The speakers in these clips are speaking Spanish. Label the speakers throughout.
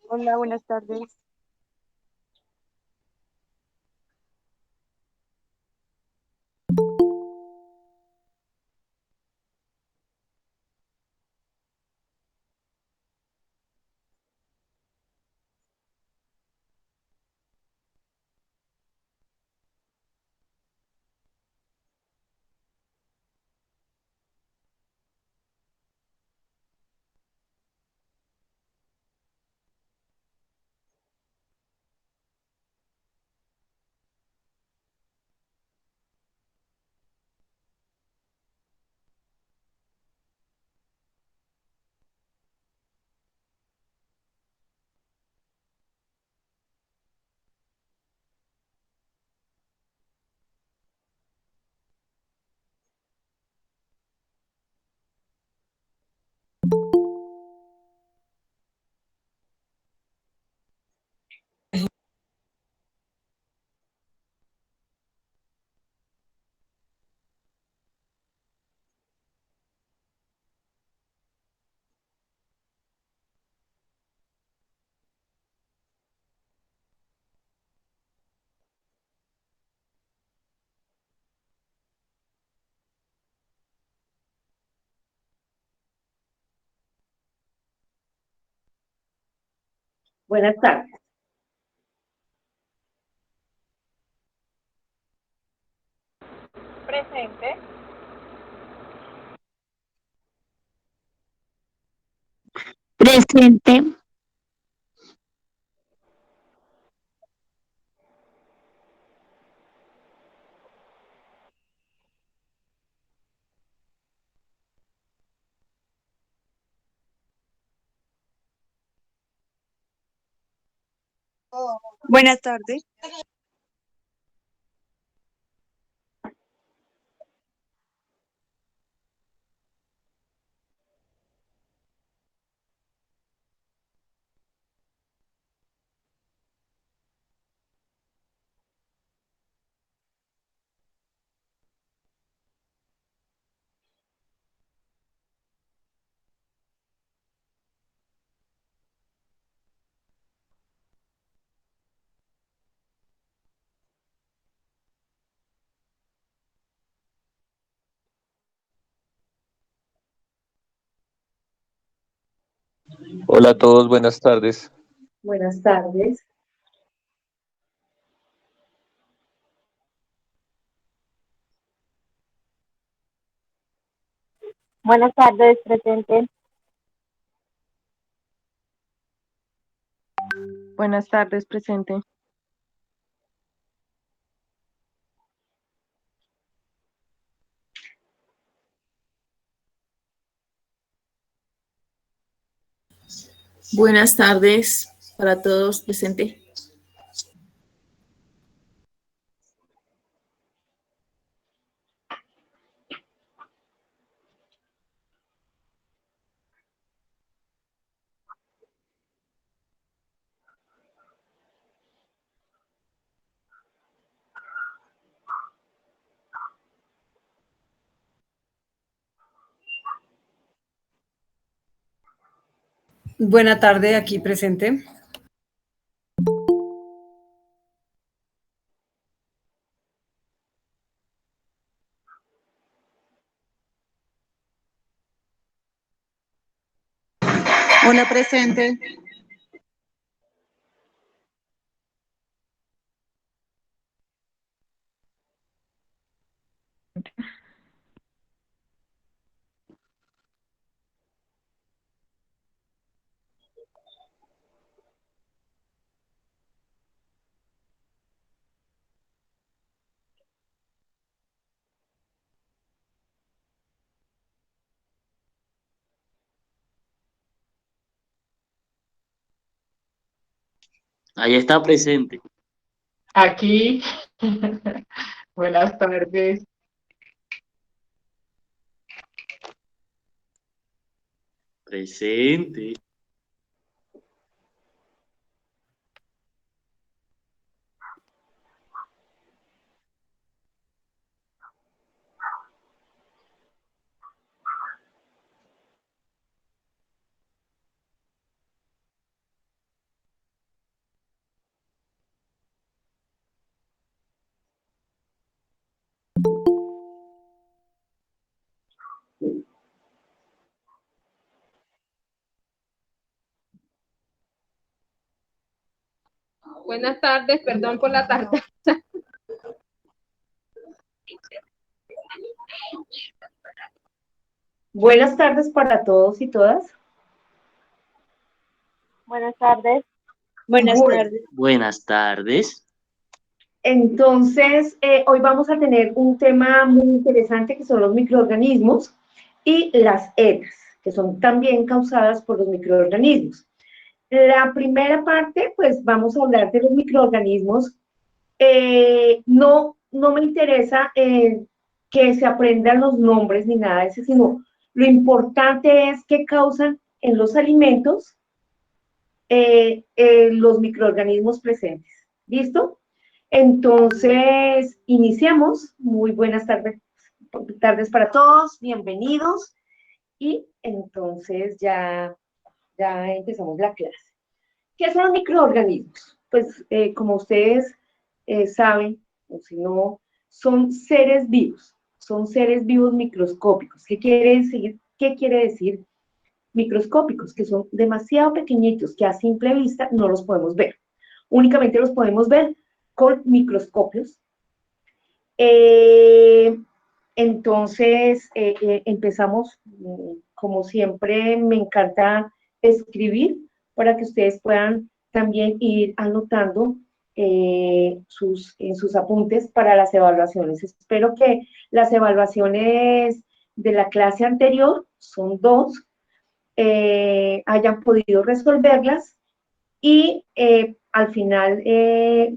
Speaker 1: Hola, buenas tardes.
Speaker 2: Buenas tardes.
Speaker 1: Presente.
Speaker 3: Presente.
Speaker 1: Buenas tardes.
Speaker 4: Hola a todos, buenas tardes.
Speaker 2: Buenas tardes.
Speaker 1: Buenas tardes, presente.
Speaker 5: Buenas tardes, presente.
Speaker 6: Buenas tardes para todos presente.
Speaker 7: Buena tarde, aquí presente.
Speaker 8: Hola, presente.
Speaker 3: Ahí está presente.
Speaker 9: Aquí. Buenas tardes.
Speaker 3: Presente.
Speaker 10: Buenas tardes, perdón por la tarde.
Speaker 2: Buenas tardes para todos y todas.
Speaker 1: Buenas tardes.
Speaker 8: Buenas
Speaker 2: Bueno,
Speaker 8: tardes.
Speaker 3: Buenas tardes.
Speaker 2: entonces, hoy vamos a tener un tema muy interesante que son los microorganismos y las ETAs, que son también causadas por los microorganismos. La primera parte, pues vamos a hablar de los microorganismos. No me interesa que se aprendan los nombres ni nada de eso, sino lo importante es qué causan en los alimentos los microorganismos presentes. ¿Listo? Entonces, iniciamos. Muy buenas tardes para todos, bienvenidos. Y entonces ya empezamos la clase. ¿Qué son los microorganismos? Pues como ustedes saben, o si no, son seres vivos microscópicos. ¿Qué quiere decir? ¿Qué quiere decir microscópicos? Que son demasiado pequeñitos, que a simple vista no los podemos ver. Únicamente los podemos ver con microscopios. Entonces, empezamos, como siempre, me encanta escribir para que ustedes puedan también ir anotando en sus apuntes para las evaluaciones. Espero que las evaluaciones de la clase anterior, son 2, hayan podido resolverlas y al final,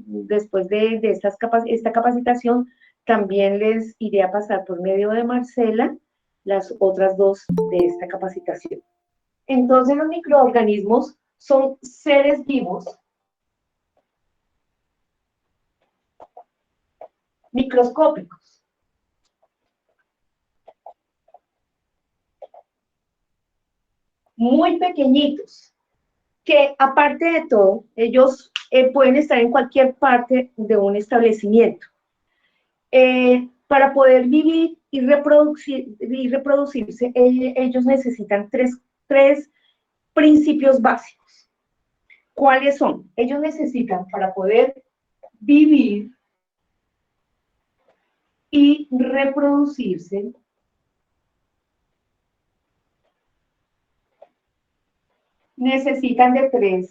Speaker 2: después de esta capacitación, también les iré a pasar por medio de Marcela las otras 2 de esta capacitación. Entonces, los microorganismos son seres vivos microscópicos. Muy pequeñitos, que aparte de todo, ellos pueden estar en cualquier parte de un establecimiento. Para poder vivir y reproducirse, ellos necesitan tres principios básicos. ¿Cuáles son? Ellos necesitan, para poder vivir y reproducirse, necesitan de 3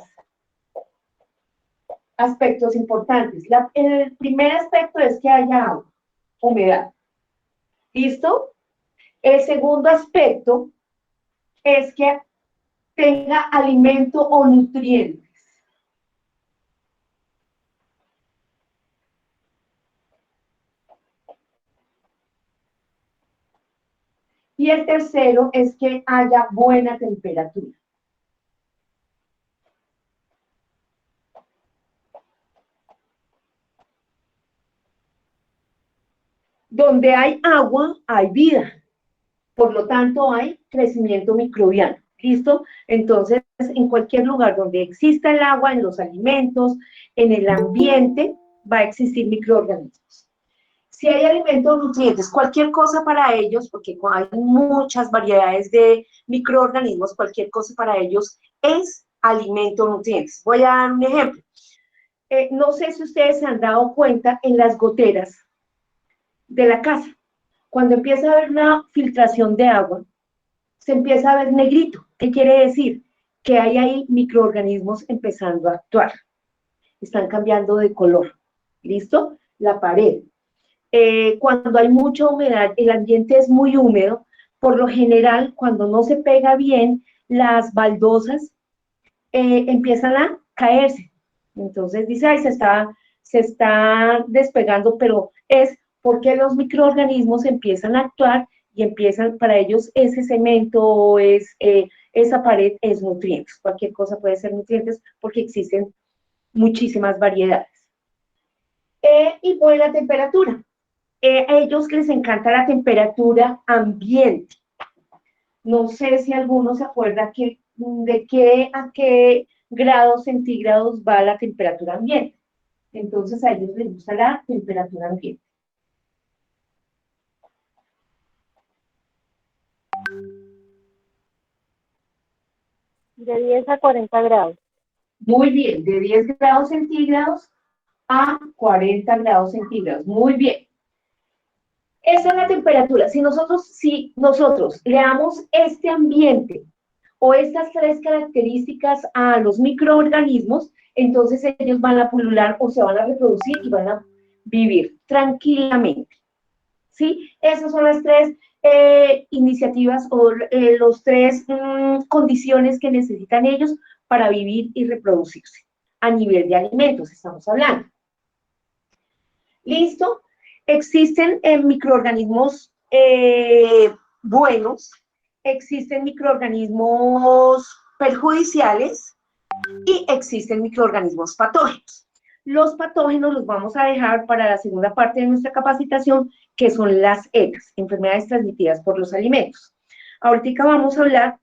Speaker 2: aspectos importantes. El primer aspecto es que haya agua, humedad. ¿Listo? El segundo aspecto es que tenga alimento o nutrientes. Y el tercero es que haya buena temperatura. Donde hay agua, hay vida. Por lo tanto, hay crecimiento microbiano. ¿Listo? Entonces, en cualquier lugar donde exista el agua, en los alimentos, en el ambiente, va a existir microorganismos. Si hay alimentos nutrientes, cualquier cosa para ellos, porque hay muchas variedades de microorganismos, cualquier cosa para ellos es alimento nutrientes. Voy a dar un ejemplo. No sé si ustedes se han dado cuenta en las goteras de la casa. Cuando empieza a haber una filtración de agua, se empieza a ver negrito. ¿Qué quiere decir? Que hay ahí microorganismos empezando a actuar. Están cambiando de color. ¿Listo? La pared. Cuando hay mucha humedad, el ambiente es muy húmedo, por lo general, cuando no se pega bien, las baldosas empiezan a caerse, Entonces dice, ay, se está despegando, pero es porque los microorganismos empiezan a actuar y empiezan, para ellos ese cemento, esa pared es nutrientes. Cualquier cosa puede ser nutrientes porque existen muchísimas variedades. Y buena temperatura. A ellos les encanta la temperatura ambiente. No sé si alguno se acuerda a qué grados centígrados va la temperatura ambiente. Entonces a ellos les gusta la temperatura ambiente.
Speaker 1: De 10 a 40 grados.
Speaker 2: Muy bien, de 10 grados centígrados a 40 grados centígrados. Muy bien. Esa es la temperatura. Si nosotros le damos este ambiente o estas tres características a los microorganismos, entonces ellos van a pulular o se van a reproducir y van a vivir tranquilamente. ¿Sí? Esas son las tres iniciativas o los tres condiciones que necesitan ellos para vivir y reproducirse. A nivel de alimentos estamos hablando. ¿Listo? Existen microorganismos buenos, existen microorganismos perjudiciales y existen microorganismos patógenos. Los patógenos los vamos a dejar para la segunda parte de nuestra capacitación, que son las ETAs, enfermedades transmitidas por los alimentos. Ahorita vamos a hablar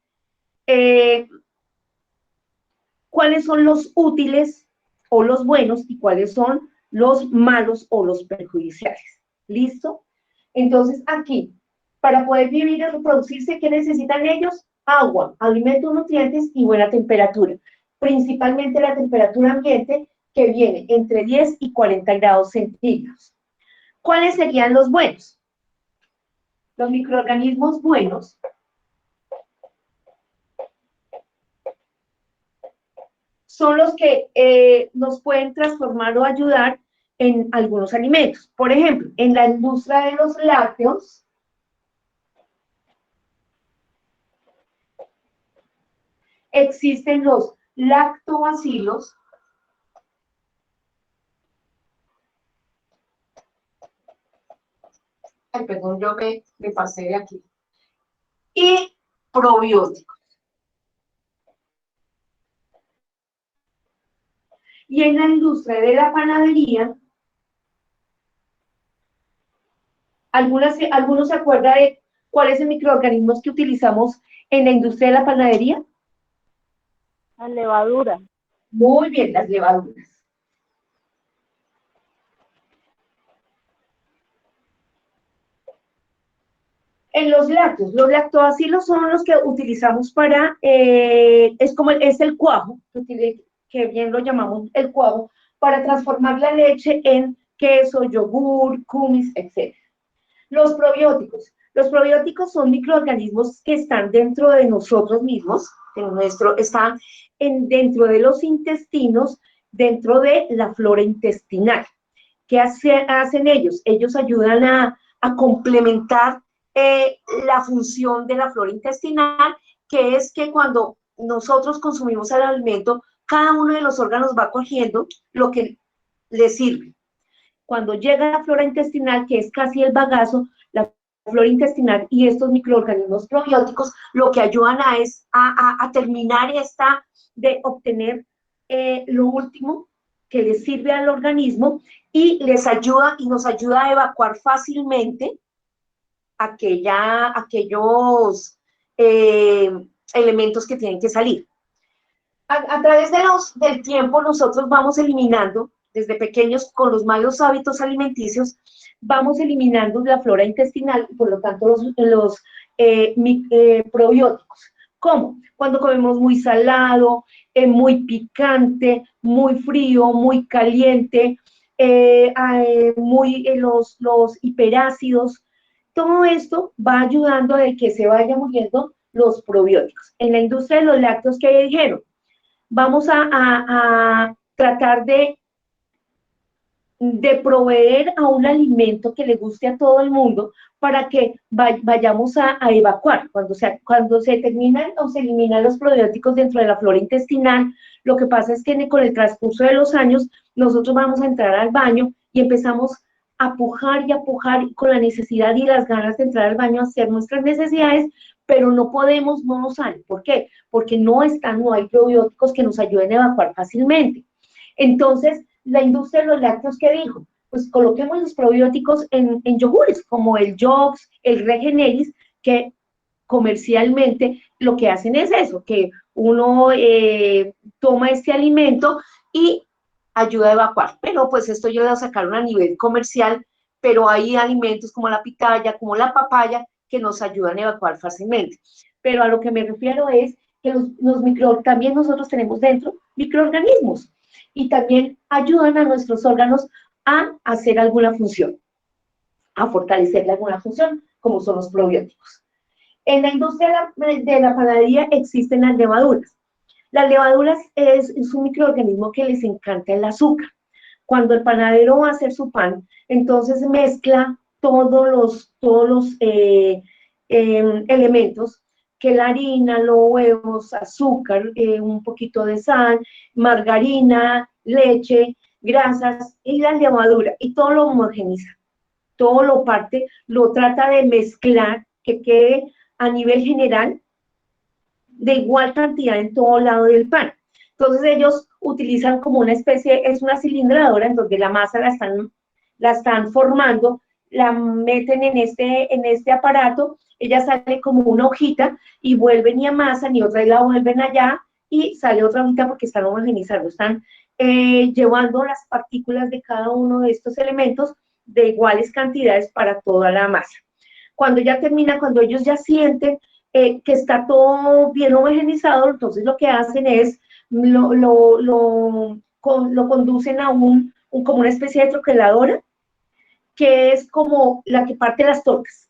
Speaker 2: cuáles son los útiles o los buenos y cuáles son los malos o los perjudiciales. ¿Listo? Entonces, aquí, para poder vivir y reproducirse, ¿qué necesitan ellos? Agua, alimentos, nutrientes y buena temperatura. Principalmente la temperatura ambiente, que viene entre 10 y 40 grados centígrados. ¿Cuáles serían los buenos? Los microorganismos buenos son los que nos pueden transformar o ayudar en algunos alimentos. Por ejemplo, en la industria de los lácteos, existen los lactobacilos, ay, perdón, yo me pasé de aquí, y probióticos. Y en la industria de la panadería, ¿algunos se acuerdan de cuáles son los microorganismos que utilizamos en la industria de la panadería?
Speaker 1: La levadura.
Speaker 2: Muy bien, las levaduras. En los lácteos, los lactobacilos son los que utilizamos para, es el cuajo, que bien lo llamamos el cuajo, para transformar la leche en queso, yogur, kumis, etc. Los probióticos son microorganismos que están dentro de nosotros mismos, están dentro de los intestinos, dentro de la flora intestinal. ¿Qué hacen ellos? Ellos ayudan a complementar la función de la flora intestinal, que es que cuando nosotros consumimos el alimento, cada uno de los órganos va cogiendo lo que le sirve. Cuando llega la flora intestinal, que es casi el bagazo, la flora intestinal y estos microorganismos probióticos, lo que ayudan es a terminar de obtener lo último que les sirve al organismo y nos ayuda a evacuar fácilmente aquellos elementos que tienen que salir. A través del tiempo nosotros vamos eliminando, desde pequeños, con los malos hábitos alimenticios, vamos eliminando la flora intestinal y por lo tanto los probióticos. ¿Cómo? Cuando comemos muy salado, muy picante, muy frío, muy caliente, los hiperácidos. Todo esto va ayudando a que se vayan muriendo los probióticos. En la industria de los lácteos, ¿qué dijeron? Vamos a tratar de de proveer a un alimento que le guste a todo el mundo para que vayamos a evacuar. Cuando se terminan o se eliminan los probióticos dentro de la flora intestinal, lo que pasa es que con el transcurso de los años nosotros vamos a entrar al baño y empezamos a pujar con la necesidad y las ganas de entrar al baño a hacer nuestras necesidades, pero no podemos, no nos sale. ¿Por qué? Porque no hay probióticos que nos ayuden a evacuar fácilmente. Entonces, la industria de los lácteos, ¿qué dijo? Pues coloquemos los probióticos en yogures, como el Yogs, el Regeneris, que comercialmente lo que hacen es eso, que uno toma este alimento y ayuda a evacuar. Pero pues esto ya lo sacaron a nivel comercial, pero hay alimentos como la pitaya, como la papaya, que nos ayudan a evacuar fácilmente. Pero a lo que me refiero es que también nosotros tenemos dentro microorganismos y también ayudan a nuestros órganos a hacer alguna función, a fortalecerle alguna función, como son los probióticos. En la industria de la panadería existen las levaduras. Las levaduras es un microorganismo que les encanta el azúcar. Cuando el panadero va a hacer su pan, entonces mezcla todos los elementos, que la harina, los huevos, azúcar, un poquito de sal, margarina, leche, grasas y la levadura, y todo lo homogeniza, todo lo parte, lo trata de mezclar, que quede a nivel general de igual cantidad en todo lado del pan. Entonces ellos utilizan como una especie, es una cilindradora en donde la masa la están formando, la meten en este aparato, ella sale como una hojita y vuelven y amasan y otra vez la vuelven allá y sale otra hojita porque están homogenizando, están llevando las partículas de cada uno de estos elementos de iguales cantidades para toda la masa. Cuando ya termina, cuando ellos ya sienten que está todo bien homogenizado, entonces lo que hacen es lo conducen a como una especie de troqueladora, que es como la que parte las tortas,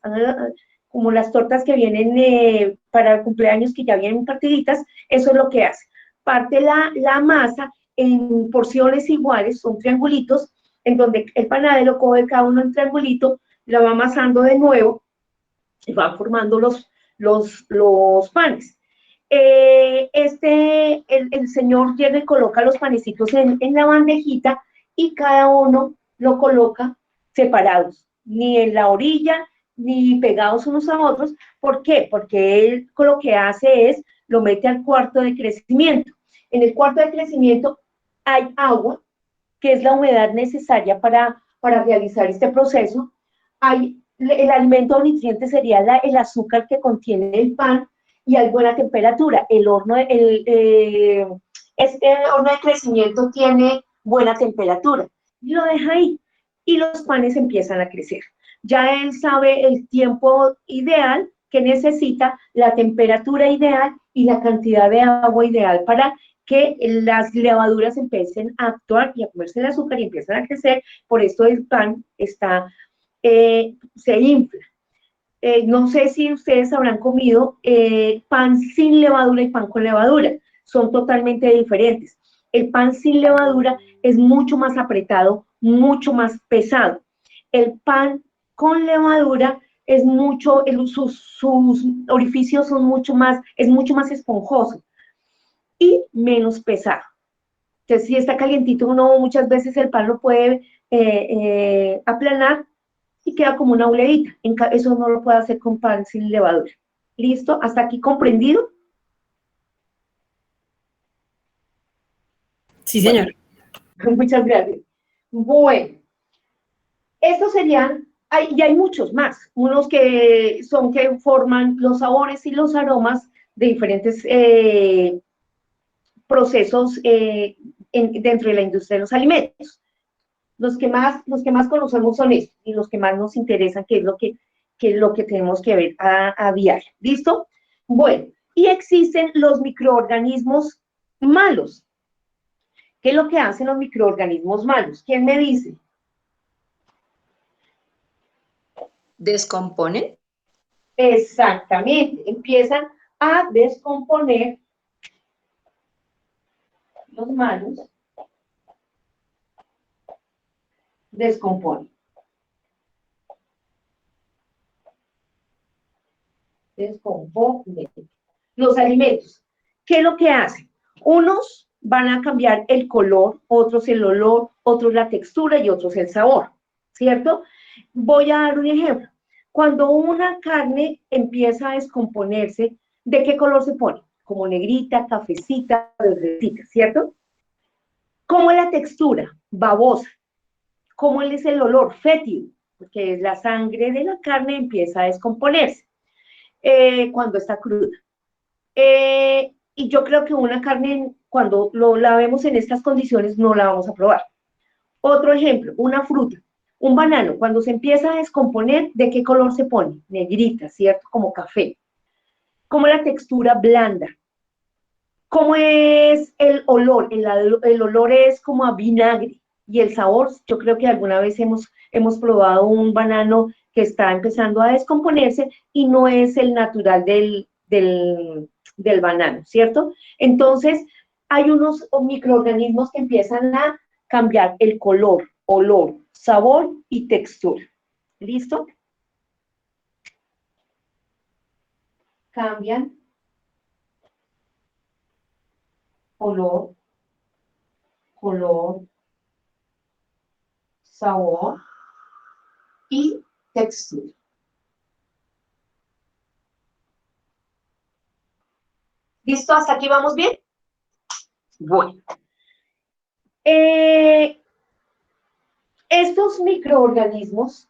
Speaker 2: como las tortas que vienen para el cumpleaños, que ya vienen partiditas. Eso es lo que hace. Parte la masa en porciones iguales, son triangulitos, en donde el panadero coge cada uno en triangulito, la va amasando de nuevo y va formando los panes. El señor llega y coloca los panecitos en la bandejita y cada uno lo coloca separados, ni en la orilla, ni pegados unos a otros. ¿Por qué? Porque él lo que hace es, lo mete al cuarto de crecimiento. En el cuarto de crecimiento hay agua, que es la humedad necesaria para realizar este proceso. El alimento o nutriente sería el azúcar que contiene el pan, y hay buena temperatura. Este horno de crecimiento tiene buena temperatura. Y lo deja ahí. Y los panes empiezan a crecer. Ya él sabe el tiempo ideal que necesita, la temperatura ideal y la cantidad de agua ideal para que las levaduras empiecen a actuar y a comerse el azúcar y empiezan a crecer. Por esto el pan se infla. No sé si ustedes habrán comido pan sin levadura y pan con levadura. Son totalmente diferentes. El pan sin levadura es mucho más apretado, mucho más pesado. El pan con levadura es sus orificios es mucho más esponjoso y menos pesado. Entonces, si está calientito, uno muchas veces el pan lo puede aplanar y queda como una boleadita. Eso no lo puede hacer con pan sin levadura. ¿Listo? ¿Hasta aquí comprendido?
Speaker 7: Sí, señor.
Speaker 2: Bueno, muchas gracias. Bueno, estos serían, y hay muchos más, unos que forman los sabores y los aromas de diferentes procesos dentro de la industria de los alimentos. Los que más conocemos son estos, y los que más nos interesan, que es lo que tenemos que ver a diario. ¿Listo? Bueno, y existen los microorganismos malos. ¿Qué es lo que hacen los microorganismos malos? ¿Quién me dice?
Speaker 6: ¿Descomponen?
Speaker 2: Exactamente, empiezan a descomponer los malos descompone. Descompone. Los alimentos, ¿qué es lo que hacen? Unos van a cambiar el color, otros el olor, otros la textura y otros el sabor, ¿cierto? Voy a dar un ejemplo. Cuando una carne empieza a descomponerse, ¿de qué color se pone? Como negrita, cafecita, verdecita, ¿cierto? ¿Cómo es la textura? Babosa. ¿Cómo es el olor? Fétido, porque la sangre de la carne empieza a descomponerse cuando está cruda. Y yo creo que una carne, cuando la vemos en estas condiciones, no la vamos a probar. Otro ejemplo, una fruta, un banano, cuando se empieza a descomponer, ¿de qué color se pone? Negrita, ¿cierto? Como café. ¿Cómo es la textura? Blanda. ¿Cómo es el olor? El olor es como a vinagre. Y el sabor, yo creo que alguna vez hemos probado un banano que está empezando a descomponerse y no es el natural del banano, ¿cierto? Entonces, hay unos microorganismos que empiezan a cambiar el color, olor, sabor y textura. ¿Listo? Cambian olor, color, sabor y textura. ¿Listo? ¿Hasta aquí vamos bien? Bueno. Estos microorganismos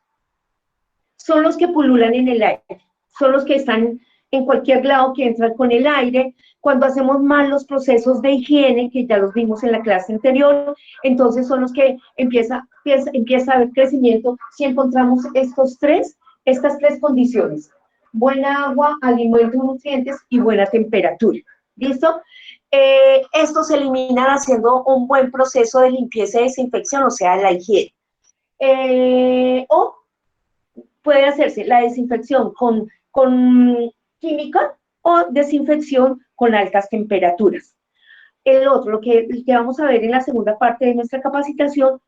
Speaker 2: son los que pululan en el aire, son los que están en cualquier lado que entran con el aire. Cuando hacemos mal los procesos de higiene, que ya los vimos en la clase anterior, entonces son los que empieza a haber crecimiento si encontramos estas tres condiciones: buena agua, alimentos, nutrientes y buena temperatura. ¿Listo? Estos se eliminan haciendo un buen proceso de limpieza y desinfección, o sea, la higiene. O puede hacerse la desinfección con química o desinfección con altas temperaturas. El otro, lo que vamos a ver en la segunda parte de nuestra capacitación,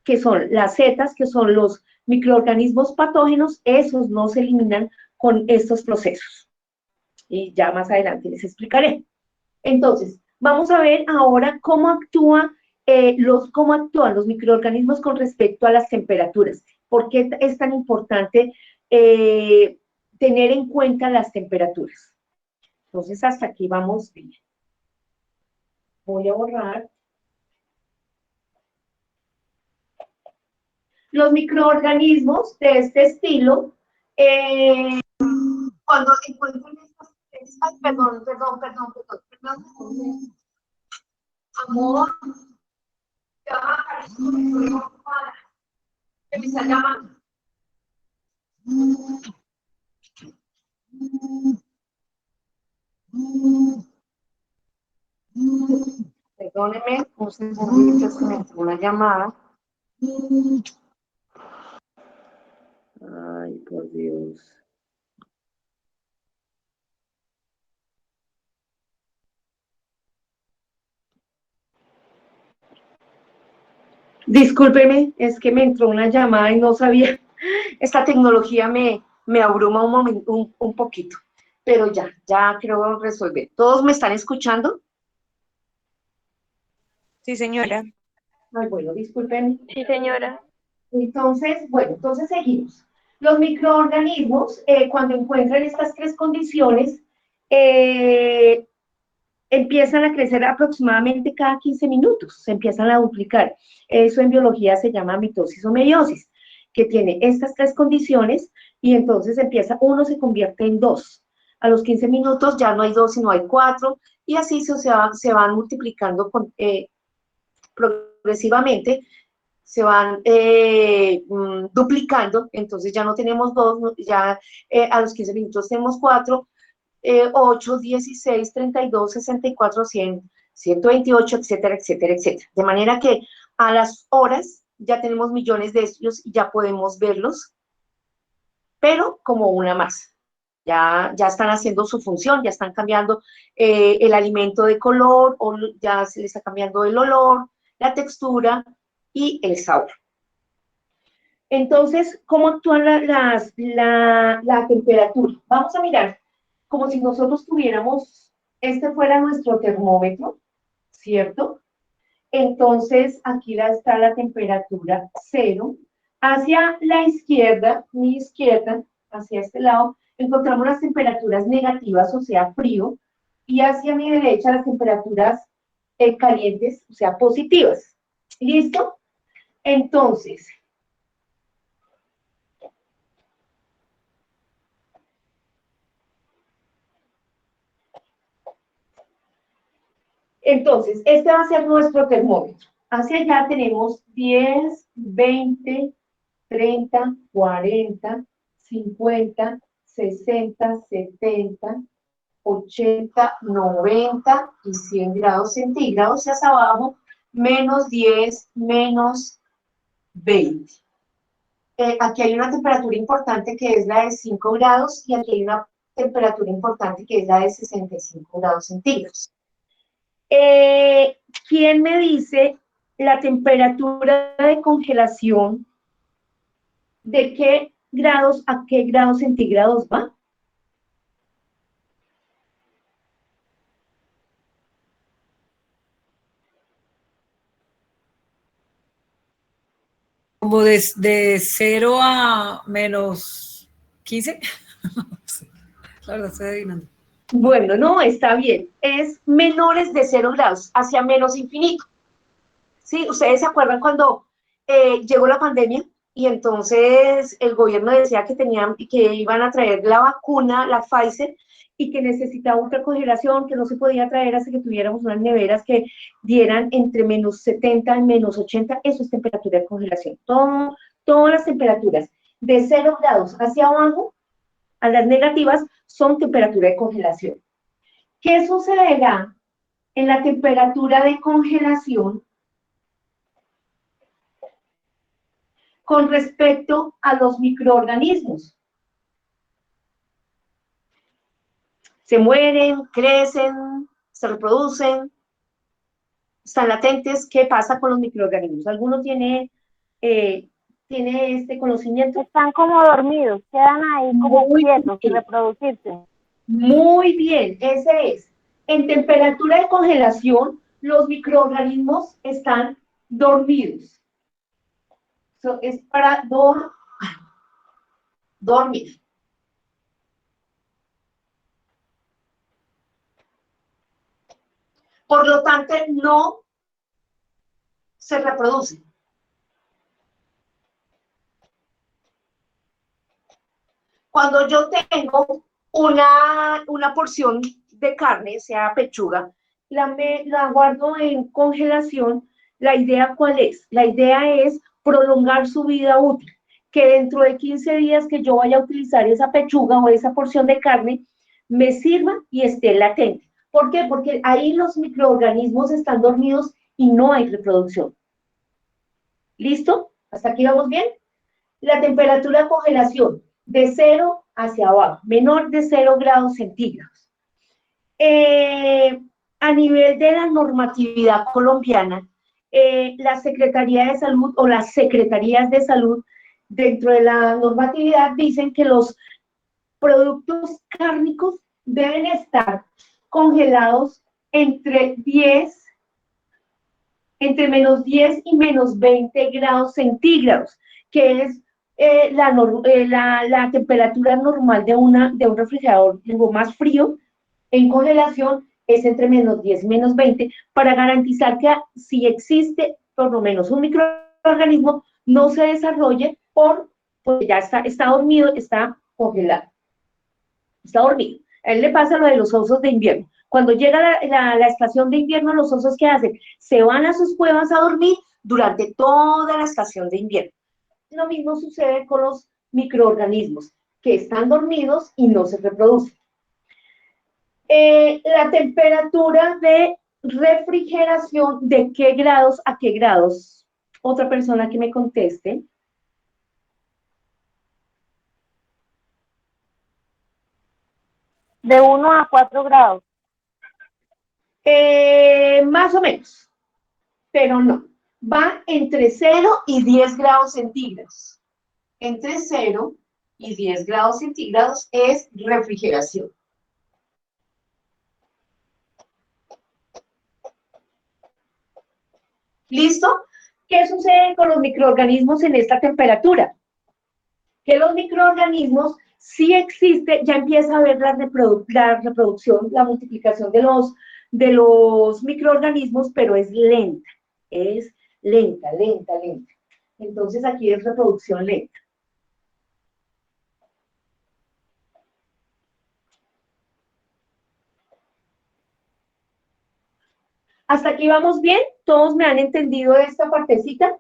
Speaker 2: que son las zetas, que son los microorganismos patógenos, esos no se eliminan con estos procesos. Y ya más adelante les explicaré. Entonces, vamos a ver ahora cómo actúan los microorganismos con respecto a las temperaturas. ¿Por qué es tan importante tener en cuenta las temperaturas? Entonces, hasta aquí vamos bien. Voy a borrar. Los microorganismos de este estilo, cuando encuentran estas... Ay, perdón. Amor, que me está llamando. Perdóneme un segundito, es que me entró una llamada. Ay, por Dios. Discúlpeme, es que me entró una llamada y no sabía. Esta tecnología me abruma un poquito, pero ya creo resolver. ¿Todos me están escuchando?
Speaker 8: Sí, señora.
Speaker 2: Ay, bueno, disculpen.
Speaker 1: Sí, señora.
Speaker 2: Entonces seguimos. Los microorganismos, cuando encuentran estas tres condiciones, empiezan a crecer aproximadamente cada 15 minutos, se empiezan a duplicar. Eso en biología se llama mitosis o meiosis, que tiene estas tres condiciones y entonces uno se convierte en dos. A los 15 minutos ya no hay dos, sino hay cuatro, y así se van multiplicando progresivamente, se van duplicando, entonces ya no tenemos dos, ya a los 15 minutos tenemos cuatro, 8, 16, 32, 64, 100, 128, etcétera, etcétera, etcétera. De manera que a las horas ya tenemos millones de ellos y ya podemos verlos, pero como una masa. Ya están haciendo su función, ya están cambiando el alimento de color, o ya se le está cambiando el olor, la textura y el sabor. Entonces, ¿cómo actúa la temperatura? Vamos a mirar como si nosotros tuviéramos, este fuera nuestro termómetro, ¿cierto? Entonces, aquí está la temperatura 0. Hacia la izquierda, mi izquierda, hacia este lado, encontramos las temperaturas negativas, o sea, frío, y hacia mi derecha las temperaturas calientes, o sea, positivas. ¿Listo? Entonces, este va a ser nuestro termómetro. Hacia allá tenemos 10, 20, 30, 40, 50, 60, 70, 80, 90 y 100 grados centígrados. Y hacia abajo, menos 10, menos 20. Aquí hay una temperatura importante que es la de 5 grados y aquí hay una temperatura importante que es la de 65 grados centígrados. ¿Quién me dice la temperatura de congelación? ¿De qué grados a qué grados centígrados va?
Speaker 7: Como de 0 a menos 15. La verdad, estoy adivinando.
Speaker 2: Bueno, no, está bien. Es menores de 0 grados, hacia menos infinito. ¿Sí? ¿Ustedes se acuerdan cuando llegó la pandemia y entonces el gobierno decía que iban a traer la vacuna, la Pfizer, y que necesitaba ultracongelación, que no se podía traer hasta que tuviéramos unas neveras que dieran entre menos 70 y menos 80? Eso es temperatura de congelación. Todas las temperaturas de 0 grados hacia abajo, a las negativas, son temperatura de congelación. ¿Qué sucederá en la temperatura de congelación con respecto a los microorganismos? Se mueren, crecen, se reproducen, están latentes. ¿Qué pasa con los microorganismos? ¿Alguno tiene este conocimiento?
Speaker 1: Están como dormidos, quedan ahí como
Speaker 2: Muy
Speaker 1: quietos, sin
Speaker 2: bien.
Speaker 1: reproducirse.
Speaker 2: Muy bien, ese es. En temperatura de congelación, los microorganismos están dormidos. Es para dormir. Por lo tanto, no se reproducen. Cuando yo tengo una porción de carne, sea pechuga, la guardo en congelación. ¿La idea cuál es? La idea es prolongar su vida útil, que dentro de 15 días que yo vaya a utilizar esa pechuga o esa porción de carne, me sirva y esté latente. ¿Por qué? Porque ahí los microorganismos están dormidos y no hay reproducción. ¿Listo? ¿Hasta aquí vamos bien? La temperatura de congelación, de 0 hacia abajo, menor de 0 grados centígrados. A nivel de la normatividad colombiana, la Secretaría de Salud o las Secretarías de Salud dentro de la normatividad dicen que los productos cárnicos deben estar congelados entre menos 10 y menos 20 grados centígrados, que es la temperatura normal de un refrigerador algo más frío. En congelación es entre menos 10 y menos 20, para garantizar que si existe por lo menos un microorganismo, no se desarrolle porque ya está dormido, está congelado. Está dormido. A él le pasa lo de los osos de invierno. Cuando llega la estación de invierno, los osos, ¿qué hacen? Se van a sus cuevas a dormir durante toda la estación de invierno. Lo mismo sucede con los microorganismos, que están dormidos y no se reproducen. La temperatura de refrigeración, ¿de qué grados a qué grados? Otra persona que me conteste.
Speaker 1: De 1 a 4 grados.
Speaker 2: Más o menos, pero no. Va entre 0 y 10 grados centígrados. entre 0 y 10 grados centígrados es refrigeración. ¿Listo? ¿Qué sucede con los microorganismos en esta temperatura? Que los microorganismos sí existe, ya empieza a haber la reproducción, la multiplicación de los microorganismos, pero es lenta, lenta. Entonces aquí es reproducción lenta. ¿Hasta aquí vamos bien? ¿Todos me han entendido esta partecita?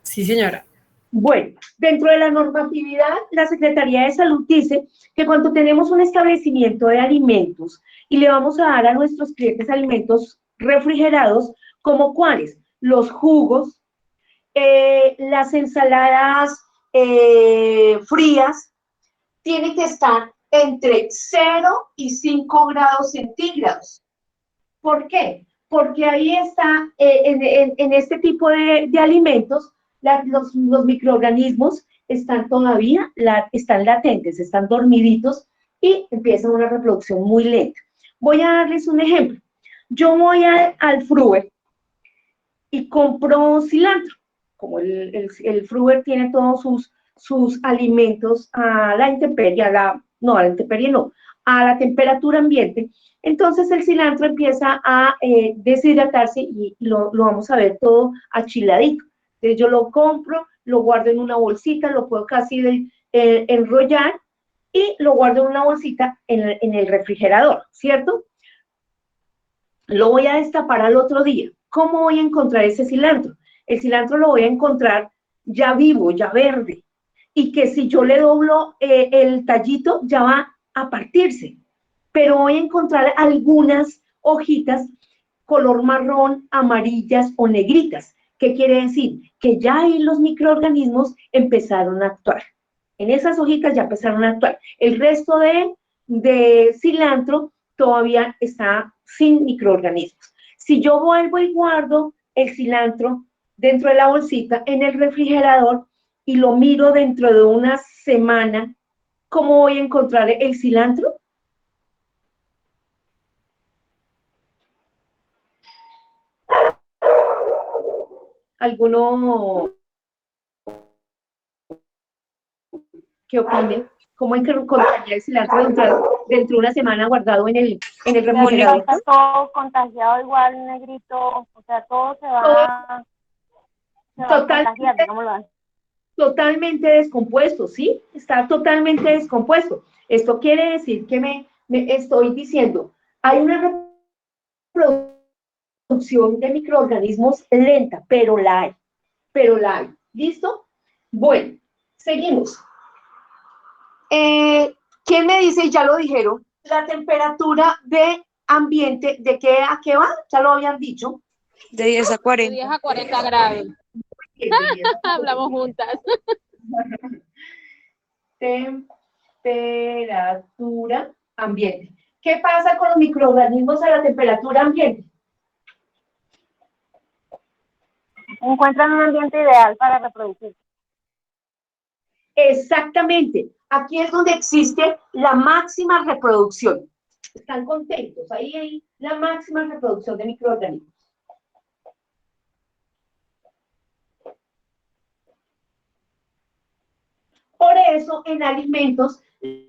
Speaker 7: Sí, señora.
Speaker 2: Bueno, dentro de la normatividad, la Secretaría de Salud dice que cuando tenemos un establecimiento de alimentos y le vamos a dar a nuestros clientes alimentos refrigerados, ¿como cuáles? Los jugos, las ensaladas frías, tiene que estar entre 0 y 5 grados centígrados. ¿Por qué? Porque ahí está, en este tipo de alimentos, los microorganismos están todavía, están latentes, están dormiditos y empieza una reproducción muy lenta. Voy a darles un ejemplo. Yo voy al Fruver y compro cilantro. Como el Fruver tiene todos sus alimentos a la intemperie, a la temperatura ambiente, entonces el cilantro empieza a deshidratarse y lo vamos a ver todo achiladito. Entonces yo lo compro, lo guardo en una bolsita, lo puedo casi enrollar y lo guardo en una bolsita en el refrigerador, ¿cierto? Lo voy a destapar al otro día. ¿Cómo voy a encontrar ese cilantro? El cilantro lo voy a encontrar ya vivo, ya verde, y que si yo le doblo el tallito ya va a partirse, pero voy a encontrar algunas hojitas color marrón, amarillas o negritas. ¿Qué quiere decir? Que ya ahí los microorganismos empezaron a actuar. En esas hojitas ya empezaron a actuar. El resto de cilantro todavía está sin microorganismos. Si yo vuelvo y guardo el cilantro dentro de la bolsita en el refrigerador y lo miro dentro de una semana, ¿cómo voy a encontrar el cilantro? ¿Alguno que opine? ¿Cómo encontraría el cilantro dentro de una semana guardado en el refrigerador?
Speaker 1: Está todo contagiado igual, negrito, o sea, todo se va a contagiar, digámoslo así.
Speaker 2: Totalmente descompuesto, ¿sí? Está totalmente descompuesto. Esto quiere decir que me estoy diciendo, hay una reproducción de microorganismos lenta, pero la hay. ¿Listo? Bueno, seguimos. ¿Quién me dice, ya lo dijeron, la temperatura de ambiente, ¿de qué a qué va? Ya lo habían dicho.
Speaker 8: De 10 a
Speaker 10: De
Speaker 8: 40.
Speaker 10: 10 a 40 grados. Hablamos juntas.
Speaker 2: Temperatura ambiente. ¿Qué pasa con los microorganismos a la temperatura ambiente?
Speaker 1: Encuentran un ambiente ideal para reproducirse.
Speaker 2: Exactamente. Aquí es donde existe la máxima reproducción. Están contentos. Ahí hay la máxima reproducción de microorganismos. Por eso, en alimentos,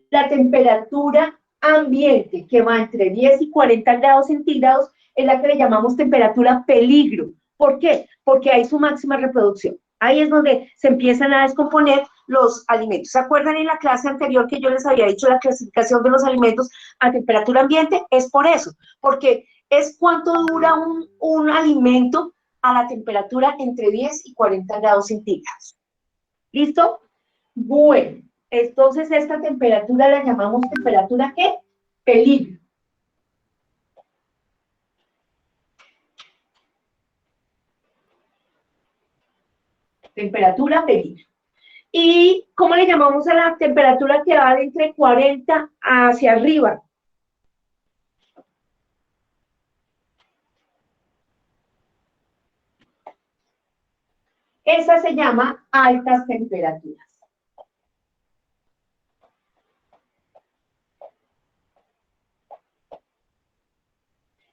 Speaker 2: la temperatura ambiente, que va entre 10 y 40 grados centígrados, es la que le llamamos temperatura peligro. ¿Por qué? Porque hay su máxima reproducción. Ahí es donde se empiezan a descomponer los alimentos. ¿Se acuerdan en la clase anterior que yo les había dicho la clasificación de los alimentos a temperatura ambiente? Es por eso, porque es cuánto dura un alimento a la temperatura entre 10 y 40 grados centígrados. ¿Listo? Bueno, entonces esta temperatura la llamamos temperatura ¿qué? Peligro. Temperatura peligro. ¿Y cómo le llamamos a la temperatura que va de entre 40 hacia arriba? Esa se llama altas temperaturas.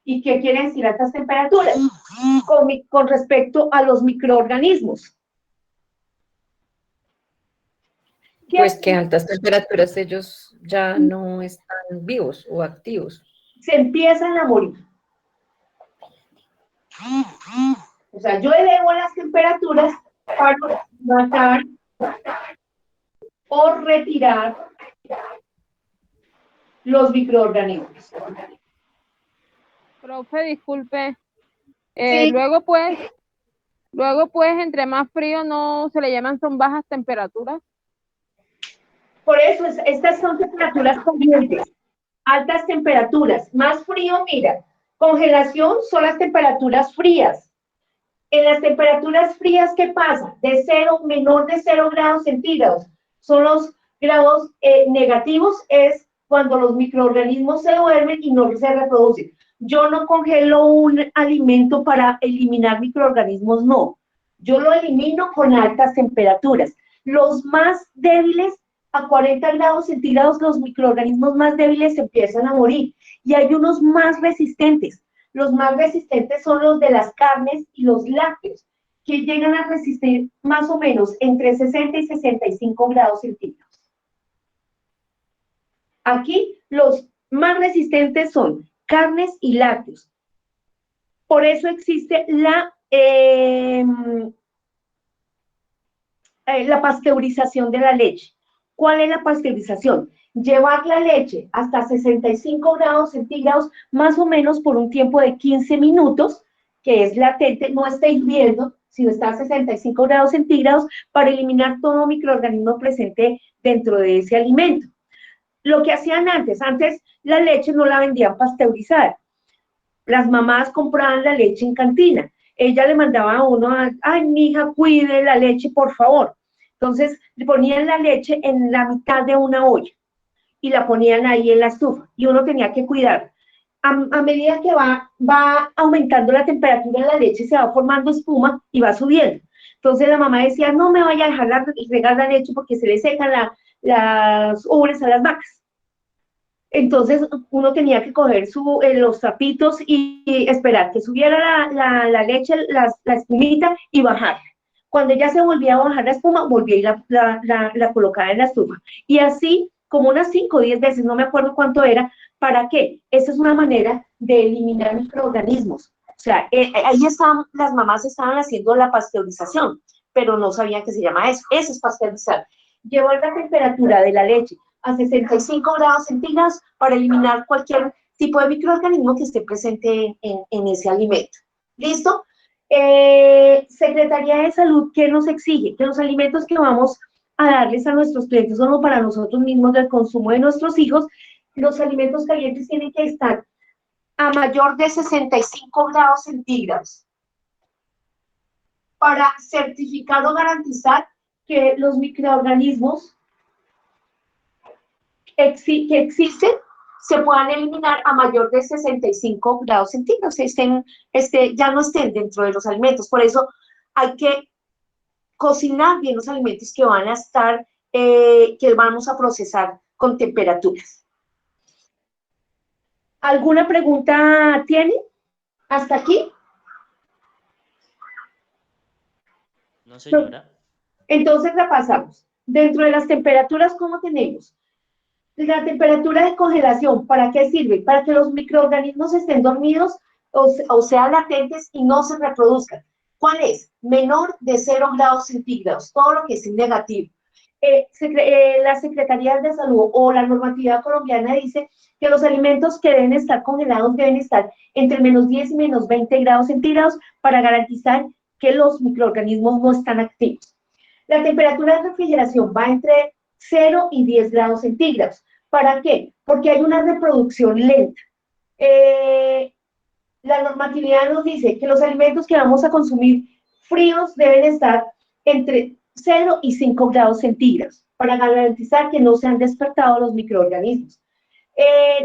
Speaker 2: ¿Y qué quiere decir altas temperaturas? Con respecto a los microorganismos.
Speaker 7: Pues que a altas temperaturas ellos ya no están vivos o activos.
Speaker 2: Se empiezan a morir. O sea, yo elevo las temperaturas para matar o retirar los microorganismos.
Speaker 10: Profe, disculpe.
Speaker 2: Sí.
Speaker 10: Luego pues, entre más frío no se le llaman, son bajas temperaturas.
Speaker 2: Por eso, estas son temperaturas calientes, altas temperaturas. Más frío, mira, congelación son las temperaturas frías. En las temperaturas frías, ¿qué pasa? De 0, menor de 0 grados centígrados. Son los grados negativos, es cuando los microorganismos se duermen y no se reproducen. Yo no congelo un alimento para eliminar microorganismos, no. Yo lo elimino con altas temperaturas. Los más débiles, a 40 grados centígrados, los microorganismos más débiles empiezan a morir. Y hay unos más resistentes. Los más resistentes son los de las carnes y los lácteos, que llegan a resistir más o menos entre 60 y 65 grados centígrados. Aquí los más resistentes son carnes y lácteos. Por eso existe la pasteurización de la leche. ¿Cuál es la pasteurización? Llevar la leche hasta 65 grados centígrados, más o menos por un tiempo de 15 minutos, que es latente, no está hirviendo, sino está a 65 grados centígrados, para eliminar todo microorganismo presente dentro de ese alimento. Lo que hacían antes la leche no la vendían pasteurizada. Las mamás compraban la leche en cantina. Ella le mandaba a uno, ay, mija, cuide la leche, por favor. Entonces, le ponían la leche en la mitad de una olla y la ponían ahí en la estufa, y uno tenía que cuidar. A medida que va aumentando la temperatura de la leche, se va formando espuma y va subiendo. Entonces la mamá decía, no me vaya a dejar regar la leche porque se le secan las ubres a las vacas. Entonces uno tenía que coger los trapitos y esperar que subiera la leche, la espumita, y bajar. Cuando ya se volvía a bajar la espuma, volvía y la colocaba en la estufa. Y así, como unas 5 o 10 veces, no me acuerdo cuánto era. ¿Para qué? Esa es una manera de eliminar microorganismos. O sea, ahí las mamás estaban haciendo la pasteurización, pero no sabían que se llama eso. Eso es pasteurizar. Llevar la temperatura de la leche a 65 grados centígrados para eliminar cualquier tipo de microorganismo que esté presente en ese alimento. ¿Listo? Secretaría de Salud, ¿qué nos exige? Que los alimentos que vamos a darles a nuestros clientes, solo para nosotros mismos, del consumo de nuestros hijos, los alimentos calientes tienen que estar a mayor de 65 grados centígrados para certificar o garantizar que los microorganismos que existen se puedan eliminar a mayor de 65 grados centígrados, ya no estén dentro de los alimentos. Por eso hay que cocinar bien los alimentos que van a estar, que vamos a procesar con temperaturas. ¿Alguna pregunta tiene hasta aquí?
Speaker 3: No, señora.
Speaker 2: Entonces la pasamos. Dentro de las temperaturas, ¿cómo tenemos? La temperatura de congelación, ¿para qué sirve? Para que los microorganismos estén dormidos o sea, latentes y no se reproduzcan. ¿Cuál es? Menor de 0 grados centígrados, todo lo que es negativo. La Secretaría de Salud o la normatividad colombiana dice que los alimentos que deben estar congelados deben estar entre menos 10 y menos 20 grados centígrados para garantizar que los microorganismos no están activos. La temperatura de refrigeración va entre 0 y 10 grados centígrados. ¿Para qué? Porque hay una reproducción lenta. La normatividad nos dice que los alimentos que vamos a consumir fríos deben estar entre 0 y 5 grados centígrados para garantizar que no se han despertado los microorganismos.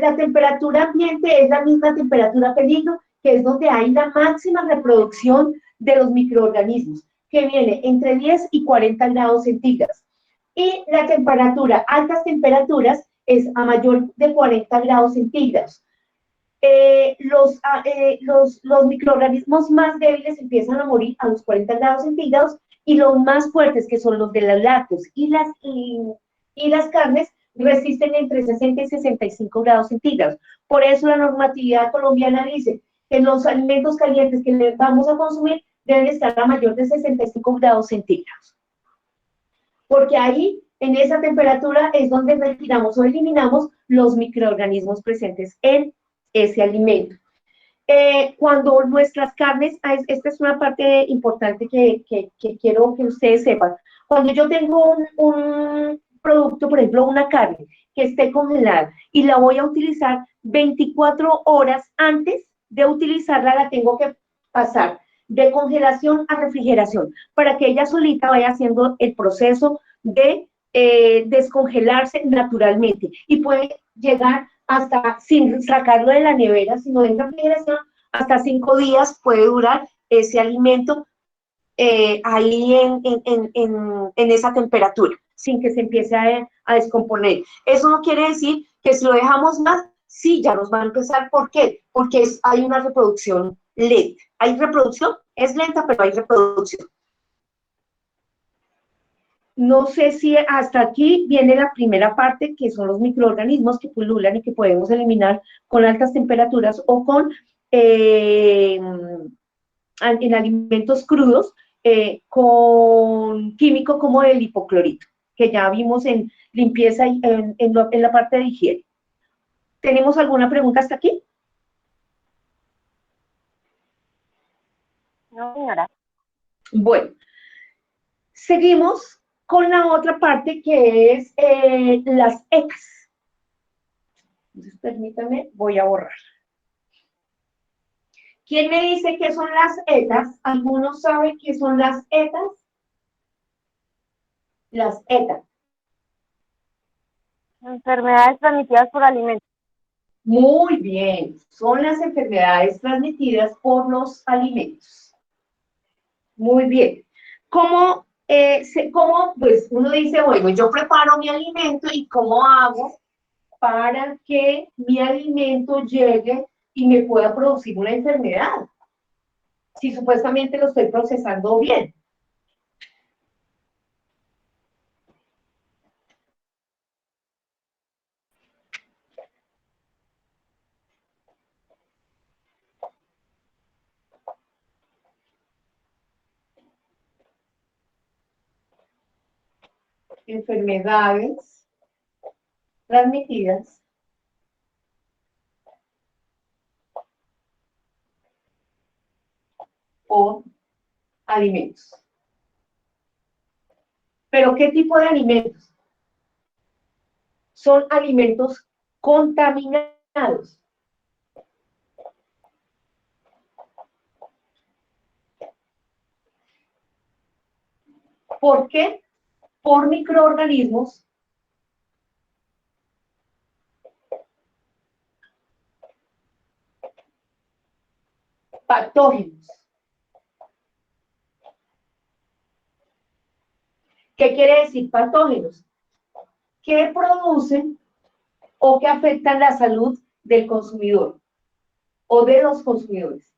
Speaker 2: La temperatura ambiente es la misma temperatura peligro, que es donde hay la máxima reproducción de los microorganismos. que viene entre 10 y 40 grados centígrados. Y la temperatura, altas temperaturas, es a mayor de 40 grados centígrados. Los microorganismos más débiles empiezan a morir a los 40 grados centígrados y los más fuertes, que son los de los lácteos y las carnes, resisten entre 60 y 65 grados centígrados. Por eso la normatividad colombiana dice que los alimentos calientes que les vamos a consumir deben estar a mayor de 65 grados centígrados. Porque ahí, en esa temperatura, es donde retiramos o eliminamos los microorganismos presentes en ese alimento. Cuando nuestras carnes, esta es una parte importante que quiero que ustedes sepan. Cuando yo tengo un producto, por ejemplo, una carne que esté congelada y la voy a utilizar 24 horas antes de utilizarla, la tengo que pasar de congelación a refrigeración para que ella solita vaya haciendo el proceso de descongelarse naturalmente y puede llegar hasta, sin sacarlo de la nevera, sino en refrigeración, hasta 5 días puede durar ese alimento ahí en esa temperatura, sin que se empiece a descomponer. Eso no quiere decir que si lo dejamos más, sí, ya nos va a empezar. ¿Por qué? Porque hay una reproducción lenta. Hay reproducción, es lenta, pero hay reproducción. No sé si hasta aquí viene la primera parte, que son los microorganismos que pululan y que podemos eliminar con altas temperaturas o en alimentos crudos, con químico como el hipoclorito, que ya vimos en limpieza y en la parte de higiene. ¿Tenemos alguna pregunta hasta aquí?
Speaker 1: No, señora.
Speaker 2: Bueno, seguimos con la otra parte, que es las ECAs. Entonces, permítanme, voy a borrar. ¿Quién me dice qué son las ETAs? ¿Algunos saben qué son las ETAs? Las ETAs.
Speaker 1: Enfermedades transmitidas por alimentos.
Speaker 2: Muy bien, son las enfermedades transmitidas por los alimentos. Muy bien. ¿Cómo, pues uno dice, bueno, yo preparo mi alimento y cómo hago para que mi alimento llegue y me pueda producir una enfermedad? Si supuestamente lo estoy procesando bien. Enfermedades transmitidas por alimentos. ¿Pero qué tipo de alimentos? Son alimentos contaminados. ¿Por qué? Por microorganismos patógenos. ¿Qué quiere decir patógenos? Que producen o que afectan la salud del consumidor o de los consumidores.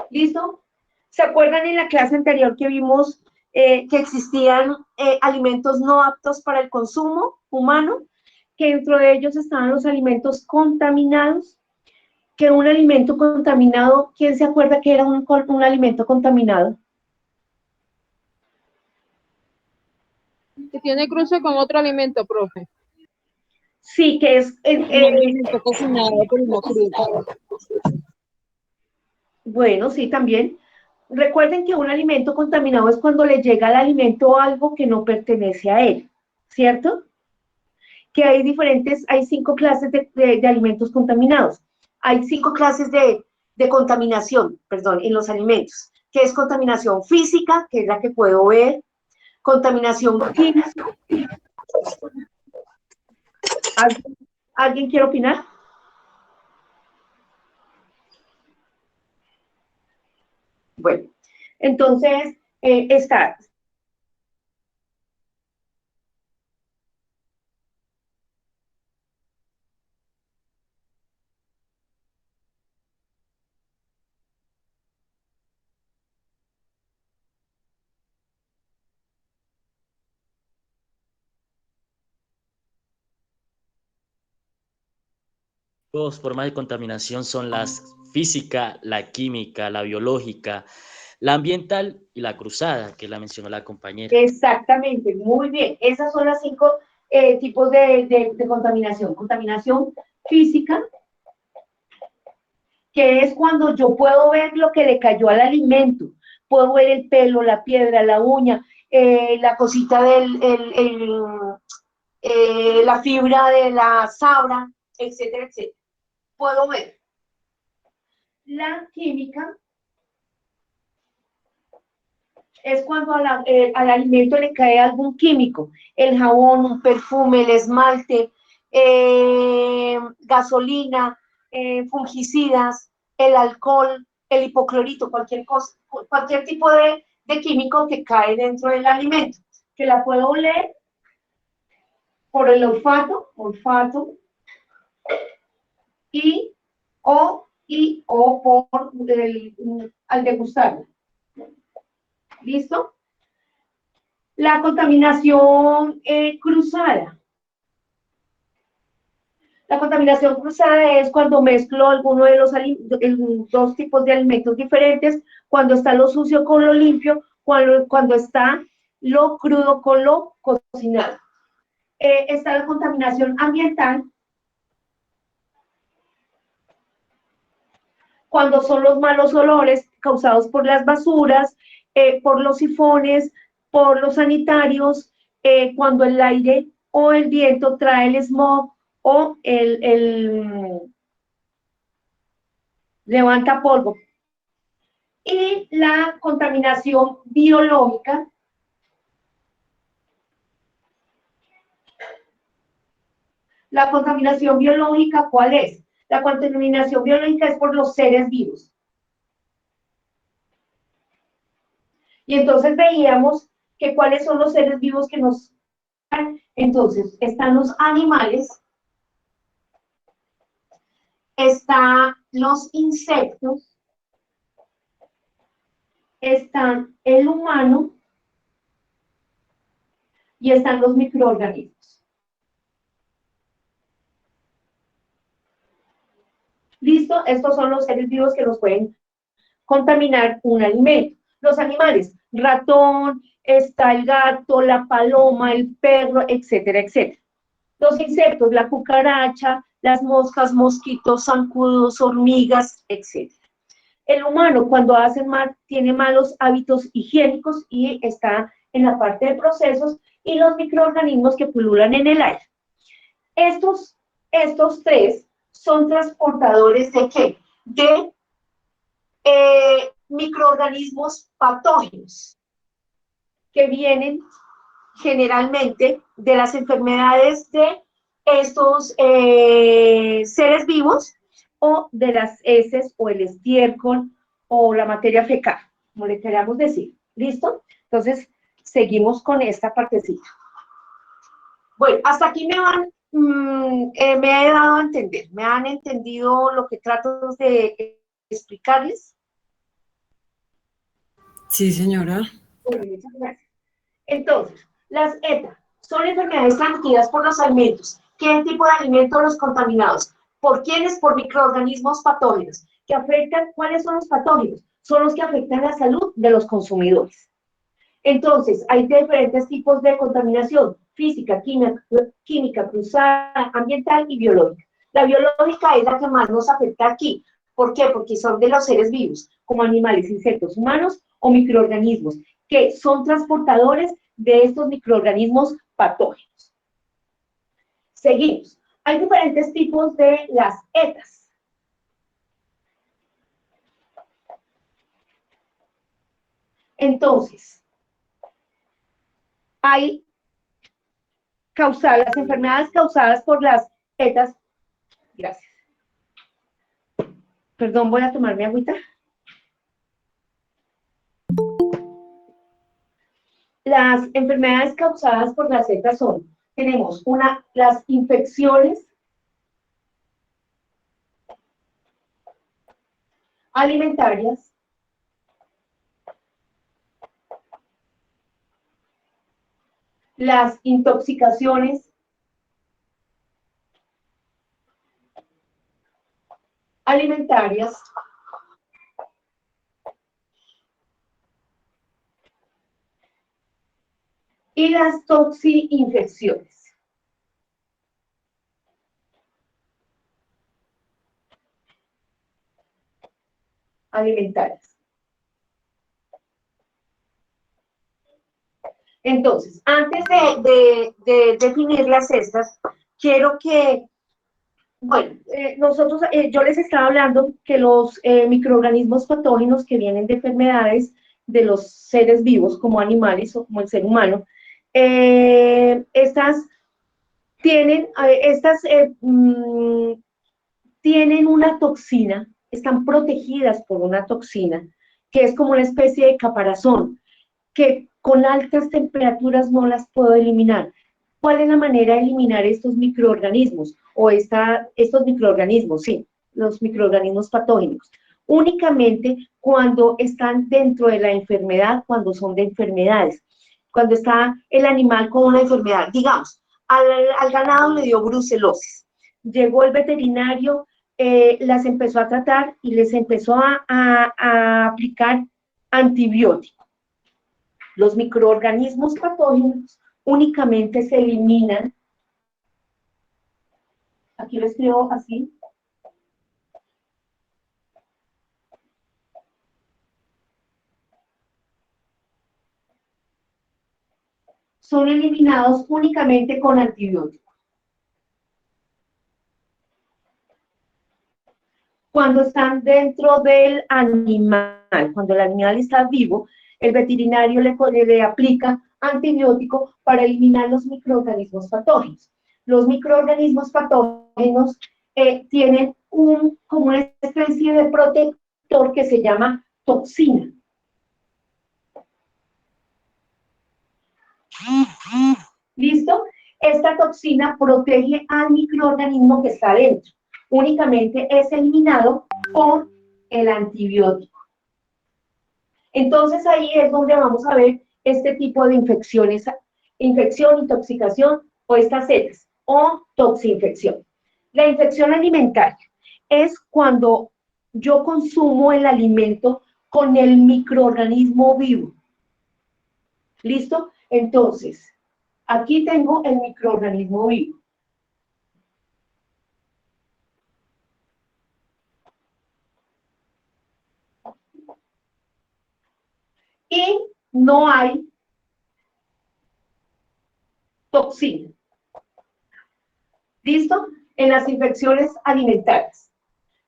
Speaker 2: ¿Listo? ¿Se acuerdan en la clase anterior que vimos que existían alimentos no aptos para el consumo humano? Que dentro de ellos estaban los alimentos contaminados. Que un alimento contaminado, ¿quién se acuerda que era un alimento contaminado?
Speaker 10: Que tiene cruce con otro alimento, profe.
Speaker 2: Sí, que es...
Speaker 10: alimento cocinado, pero no crudo.
Speaker 2: Bueno, sí, también. Recuerden que un alimento contaminado es cuando le llega al alimento algo que no pertenece a él, ¿cierto? Que hay 5 clases de alimentos contaminados. Hay 5 clases de contaminación, perdón, en los alimentos. que es contaminación física, que es la que puedo ver, contaminación química. ¿Alguien quiere opinar? Bueno, entonces está.
Speaker 3: Dos formas de contaminación son las física, la química, la biológica, la ambiental y la cruzada, que la mencionó la compañera.
Speaker 2: Exactamente, muy bien. Esas son las 5 tipos de contaminación. Contaminación física, que es cuando yo puedo ver lo que le cayó al alimento. Puedo ver el pelo, la piedra, la uña, la cosita la fibra de la sabra, etcétera, etcétera. Puedo ver. La química es cuando al alimento le cae algún químico, el jabón, un perfume, el esmalte, gasolina, fungicidas, el alcohol, el hipoclorito, cualquier cosa, cualquier tipo de químico que cae dentro del alimento, que la puedo oler por el olfato, o por al degustarla. ¿Listo? La contaminación cruzada. La contaminación cruzada es cuando mezclo alguno de los dos tipos de alimentos diferentes, cuando está lo sucio con lo limpio, cuando está lo crudo con lo cocinado. Está la contaminación ambiental, cuando son los malos olores causados por las basuras, por los sifones, por los sanitarios, cuando el aire o el viento trae el smog o levanta polvo. Y la contaminación biológica, ¿cuál es? La contaminación biológica es por los seres vivos. Y entonces veíamos que cuáles son los seres vivos que nos... Entonces, están los animales, están los insectos, están el humano y están los microorganismos. ¿Listo? Estos son los seres vivos que nos pueden contaminar un alimento. Los animales, ratón, está el gato, la paloma, el perro, etcétera, etcétera. Los insectos, la cucaracha, las moscas, mosquitos, zancudos, hormigas, etcétera. El humano, cuando hace mal, tiene malos hábitos higiénicos y está en la parte de procesos, y los microorganismos que pululan en el aire. Estos tres son transportadores ¿de qué? De microorganismos patógenos que vienen generalmente de las enfermedades de estos seres vivos o de las heces o el estiércol o la materia fecal, como le queramos decir. ¿Listo? Entonces, seguimos con esta partecita. Bueno, hasta aquí me he dado a entender. ¿Me han entendido lo que trato de explicarles?
Speaker 8: Sí, señora.
Speaker 2: Bueno, muchas gracias. Entonces, las ETA son enfermedades transmitidas por los alimentos. ¿Qué tipo de alimentos los contaminados? ¿Por quiénes? Por microorganismos patógenos. ¿Que afectan? ¿Cuáles son los patógenos? Son los que afectan la salud de los consumidores. Entonces, hay diferentes tipos de contaminación: física, química, cruzada, ambiental y biológica. La biológica es la que más nos afecta aquí. ¿Por qué? Porque son de los seres vivos, como animales, insectos, humanos o microorganismos, que son transportadores de estos microorganismos patógenos. Seguimos. Hay diferentes tipos de las ETAs. Entonces, hay las enfermedades causadas por las tetas. Gracias. Perdón, voy a tomar mi agüita. Las enfermedades causadas por las tetas son, tenemos las infecciones alimentarias, las intoxicaciones alimentarias, y las toxi-infecciones. Alimentarias. Entonces, antes de definirlas estas, quiero que, bueno, yo les estaba hablando que los microorganismos patógenos que vienen de enfermedades de los seres vivos, como animales o como el ser humano, tienen una toxina, están protegidas por una toxina, que es como una especie de caparazón, que con altas temperaturas no las puedo eliminar. ¿Cuál es la manera de eliminar estos microorganismos? Estos microorganismos, sí, los microorganismos patógenos. Únicamente cuando están dentro de la enfermedad, cuando son de enfermedades. Cuando está el animal con una enfermedad. Digamos, al ganado le dio brucelosis. Llegó el veterinario, las empezó a tratar y les empezó a aplicar antibióticos. Los microorganismos patógenos únicamente se eliminan, aquí lo escribo así, son eliminados únicamente con antibióticos. Cuando están dentro del animal, cuando el animal está vivo, el veterinario le aplica antibiótico para eliminar los microorganismos patógenos. Los microorganismos patógenos tienen como una especie de protector que se llama toxina. ¿Listo? Esta toxina protege al microorganismo que está dentro. Únicamente es eliminado por el antibiótico. Entonces ahí es donde vamos a ver este tipo de infecciones, infección, intoxicación o estas setas, o toxinfección. La infección alimentaria es cuando yo consumo el alimento con el microorganismo vivo. ¿Listo? Entonces, aquí tengo el microorganismo vivo. Y no hay toxina. ¿Listo? En las infecciones alimentarias.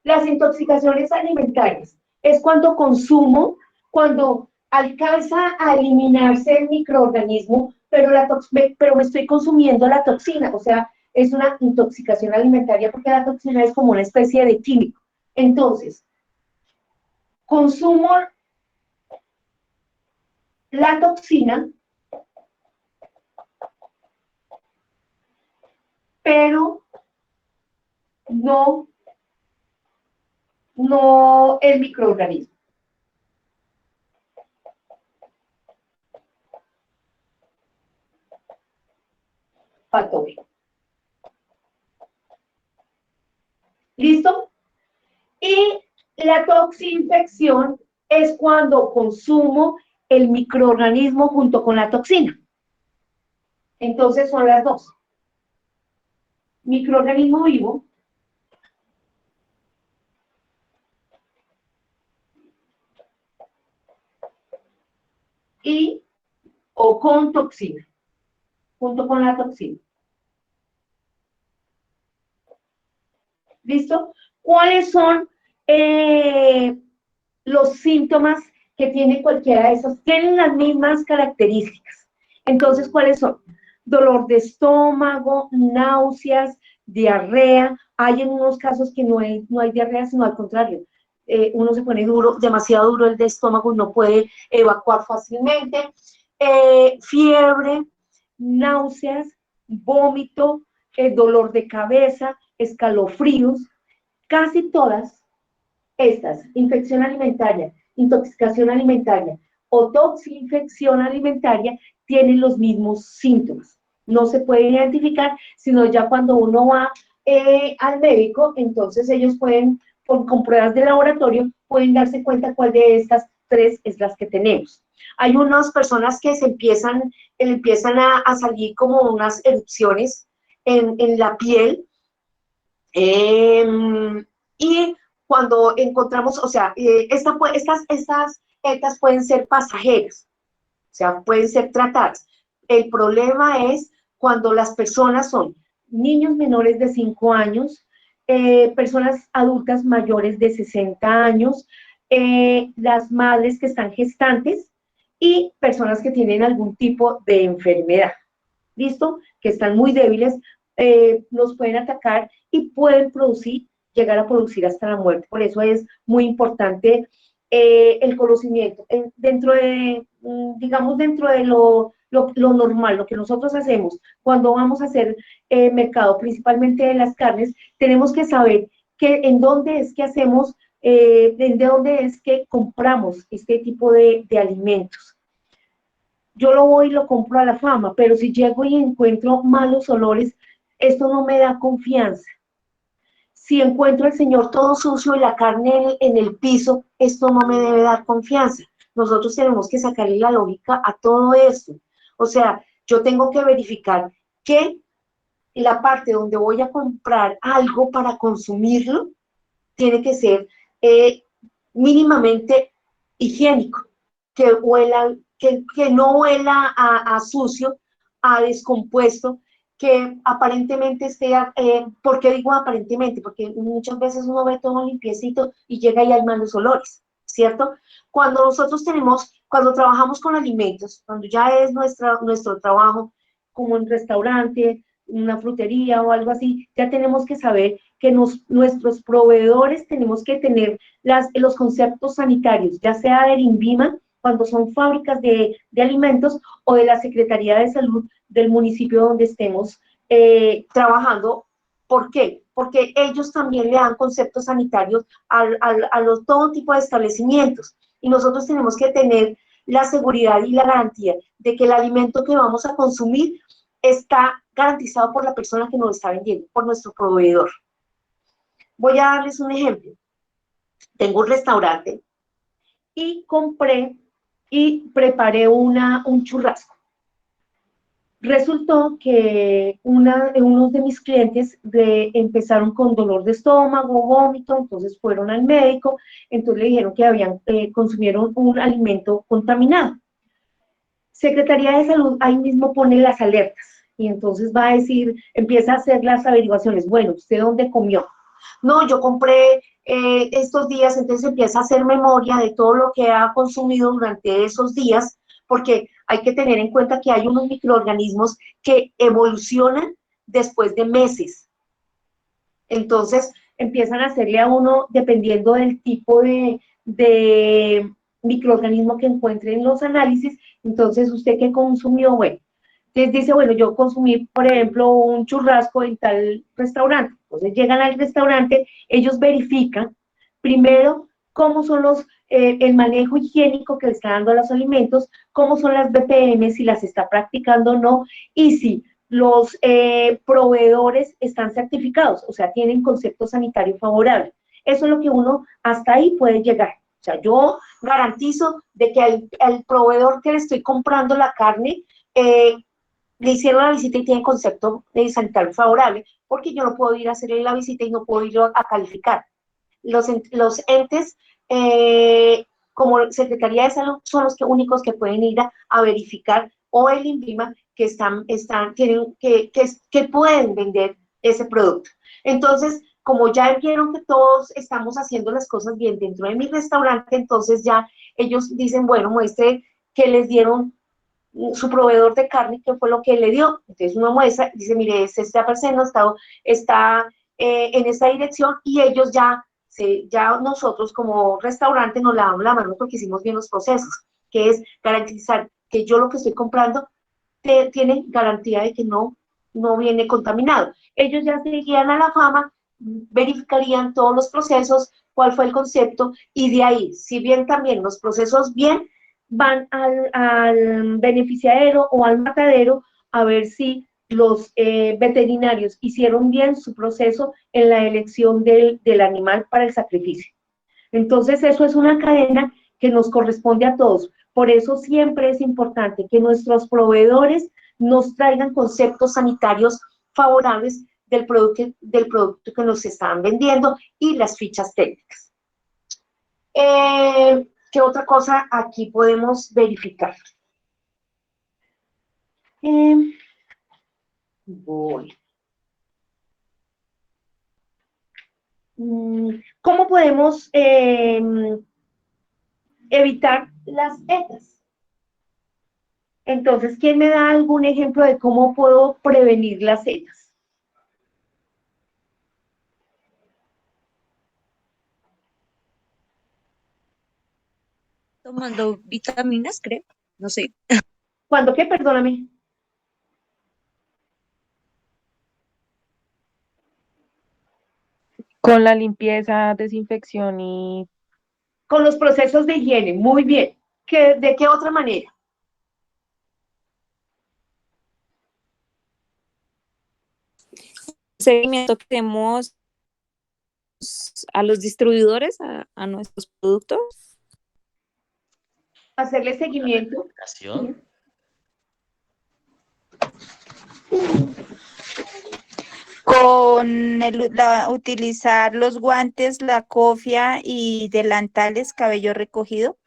Speaker 2: Las intoxicaciones alimentarias es cuando consumo, cuando alcanza a eliminarse el microorganismo, pero me estoy consumiendo la toxina, o sea, es una intoxicación alimentaria porque la toxina es como una especie de químico. Entonces, consumo la toxina, pero no el microorganismo. Patógeno. ¿Listo? Y la toxinfección es cuando consumo el microorganismo junto con la toxina. Entonces son las dos. Microorganismo vivo o con toxina, junto con la toxina. ¿Listo? ¿Cuáles son los síntomas que tiene cualquiera de esos, tienen las mismas características. Entonces, ¿cuáles son? Dolor de estómago, náuseas, diarrea. Hay en unos casos que no hay diarrea, sino al contrario. Uno se pone duro, demasiado duro el de estómago, no puede evacuar fácilmente. Fiebre, náuseas, vómito, dolor de cabeza, escalofríos. Casi todas estas, infección alimentaria, intoxicación alimentaria o toxinfección alimentaria, tienen los mismos síntomas. No se puede identificar, sino ya cuando uno va al médico, entonces ellos pueden, con pruebas de laboratorio, pueden darse cuenta cuál de estas tres es las que tenemos. Hay unas personas que empiezan a salir como unas erupciones en la piel, y cuando encontramos, o sea, estas pueden ser pasajeras, o sea, pueden ser tratadas. El problema es cuando las personas son niños menores de 5 años, personas adultas mayores de 60 años, las madres que están gestantes y personas que tienen algún tipo de enfermedad, ¿listo? Que están muy débiles, los pueden atacar y pueden llegar a producir hasta la muerte. Por eso es muy importante el conocimiento. Dentro de lo normal, lo que nosotros hacemos cuando vamos a hacer mercado, principalmente de las carnes, tenemos que saber en dónde es que hacemos, de dónde es que compramos este tipo de alimentos. Yo lo voy y lo compro a la fama, pero si llego y encuentro malos olores, esto no me da confianza. Si encuentro al señor todo sucio y la carne en el piso, esto no me debe dar confianza. Nosotros tenemos que sacarle la lógica a todo esto. O sea, yo tengo que verificar que la parte donde voy a comprar algo para consumirlo tiene que ser mínimamente higiénico, que no huela a sucio, a descompuesto, que aparentemente esté, ¿por qué digo aparentemente? Porque muchas veces uno ve todo limpiecito y llega y hay malos olores, ¿cierto? Cuando trabajamos con alimentos, cuando ya es nuestro trabajo, como en restaurante, una frutería o algo así, ya tenemos que saber que nuestros proveedores tenemos que tener los conceptos sanitarios, ya sea del INVIMA, cuando son fábricas de alimentos, o de la Secretaría de Salud del municipio donde estemos trabajando. ¿Por qué? Porque ellos también le dan conceptos sanitarios a todo tipo de establecimientos, y nosotros tenemos que tener la seguridad y la garantía de que el alimento que vamos a consumir está garantizado por la persona que nos está vendiendo, por nuestro proveedor. Voy a darles un ejemplo. Tengo un restaurante y compré y preparé un churrasco. Resultó que unos de mis clientes empezaron con dolor de estómago, vómito, entonces fueron al médico, entonces le dijeron que consumieron un alimento contaminado. Secretaría de Salud ahí mismo pone las alertas, y entonces va a decir, empieza a hacer las averiguaciones. Bueno, ¿usted dónde comió? No, yo compré estos días, entonces empieza a hacer memoria de todo lo que ha consumido durante esos días, porque hay que tener en cuenta que hay unos microorganismos que evolucionan después de meses. Entonces empiezan a hacerle a uno, dependiendo del tipo de microorganismo que encuentre en los análisis. Entonces, ¿usted qué consumió? Bueno, les dice, bueno, yo consumí, por ejemplo, un churrasco en tal restaurante. Entonces llegan al restaurante, ellos verifican primero cómo son el manejo higiénico que le está dando a los alimentos, cómo son las BPM, si las está practicando o no, y si los proveedores están certificados, o sea, tienen concepto sanitario favorable. Eso es lo que uno hasta ahí puede llegar. O sea, yo garantizo de que al proveedor que le estoy comprando la carne, le hicieron la visita y tiene concepto sanitario favorable, porque yo no puedo ir a hacerle la visita y no puedo ir a calificar. Los entes, como Secretaría de Salud, son los únicos que pueden ir a verificar, o el INVIMA, que pueden vender ese producto. Entonces, como ya vieron que todos estamos haciendo las cosas bien dentro de mi restaurante, entonces ya ellos dicen, bueno, muestre que les dieron su proveedor de carne, qué fue lo que le dio. Entonces uno muestra, dice, mire, esta persona está en esta dirección, y ellos ya nosotros como restaurante nos lavamos la mano porque hicimos bien los procesos, que es garantizar que yo lo que estoy comprando tiene garantía de que no viene contaminado. Ellos ya se guían a la fama, verificarían todos los procesos, cuál fue el concepto, y de ahí, si bien también los procesos bien, van al beneficiario o al matadero a ver si los veterinarios hicieron bien su proceso en la elección del animal para el sacrificio. Entonces, eso es una cadena que nos corresponde a todos. Por eso siempre es importante que nuestros proveedores nos traigan conceptos sanitarios favorables del producto que nos están vendiendo y las fichas técnicas. ¿Qué otra cosa aquí podemos verificar? ¿Cómo podemos evitar las ETAs? Entonces, ¿quién me da algún ejemplo de cómo puedo prevenir las ETAs?
Speaker 11: Tomando vitaminas, creo, no sé.
Speaker 2: ¿Cuándo qué? Perdóname.
Speaker 5: Con la limpieza, desinfección y
Speaker 2: Con los procesos de higiene, muy bien. ¿De qué otra manera?
Speaker 11: Seguimiento que hacemos a los distribuidores, a nuestros productos.
Speaker 2: Hacerle seguimiento.
Speaker 12: Utilizar los guantes, la cofia y delantales, cabello recogido.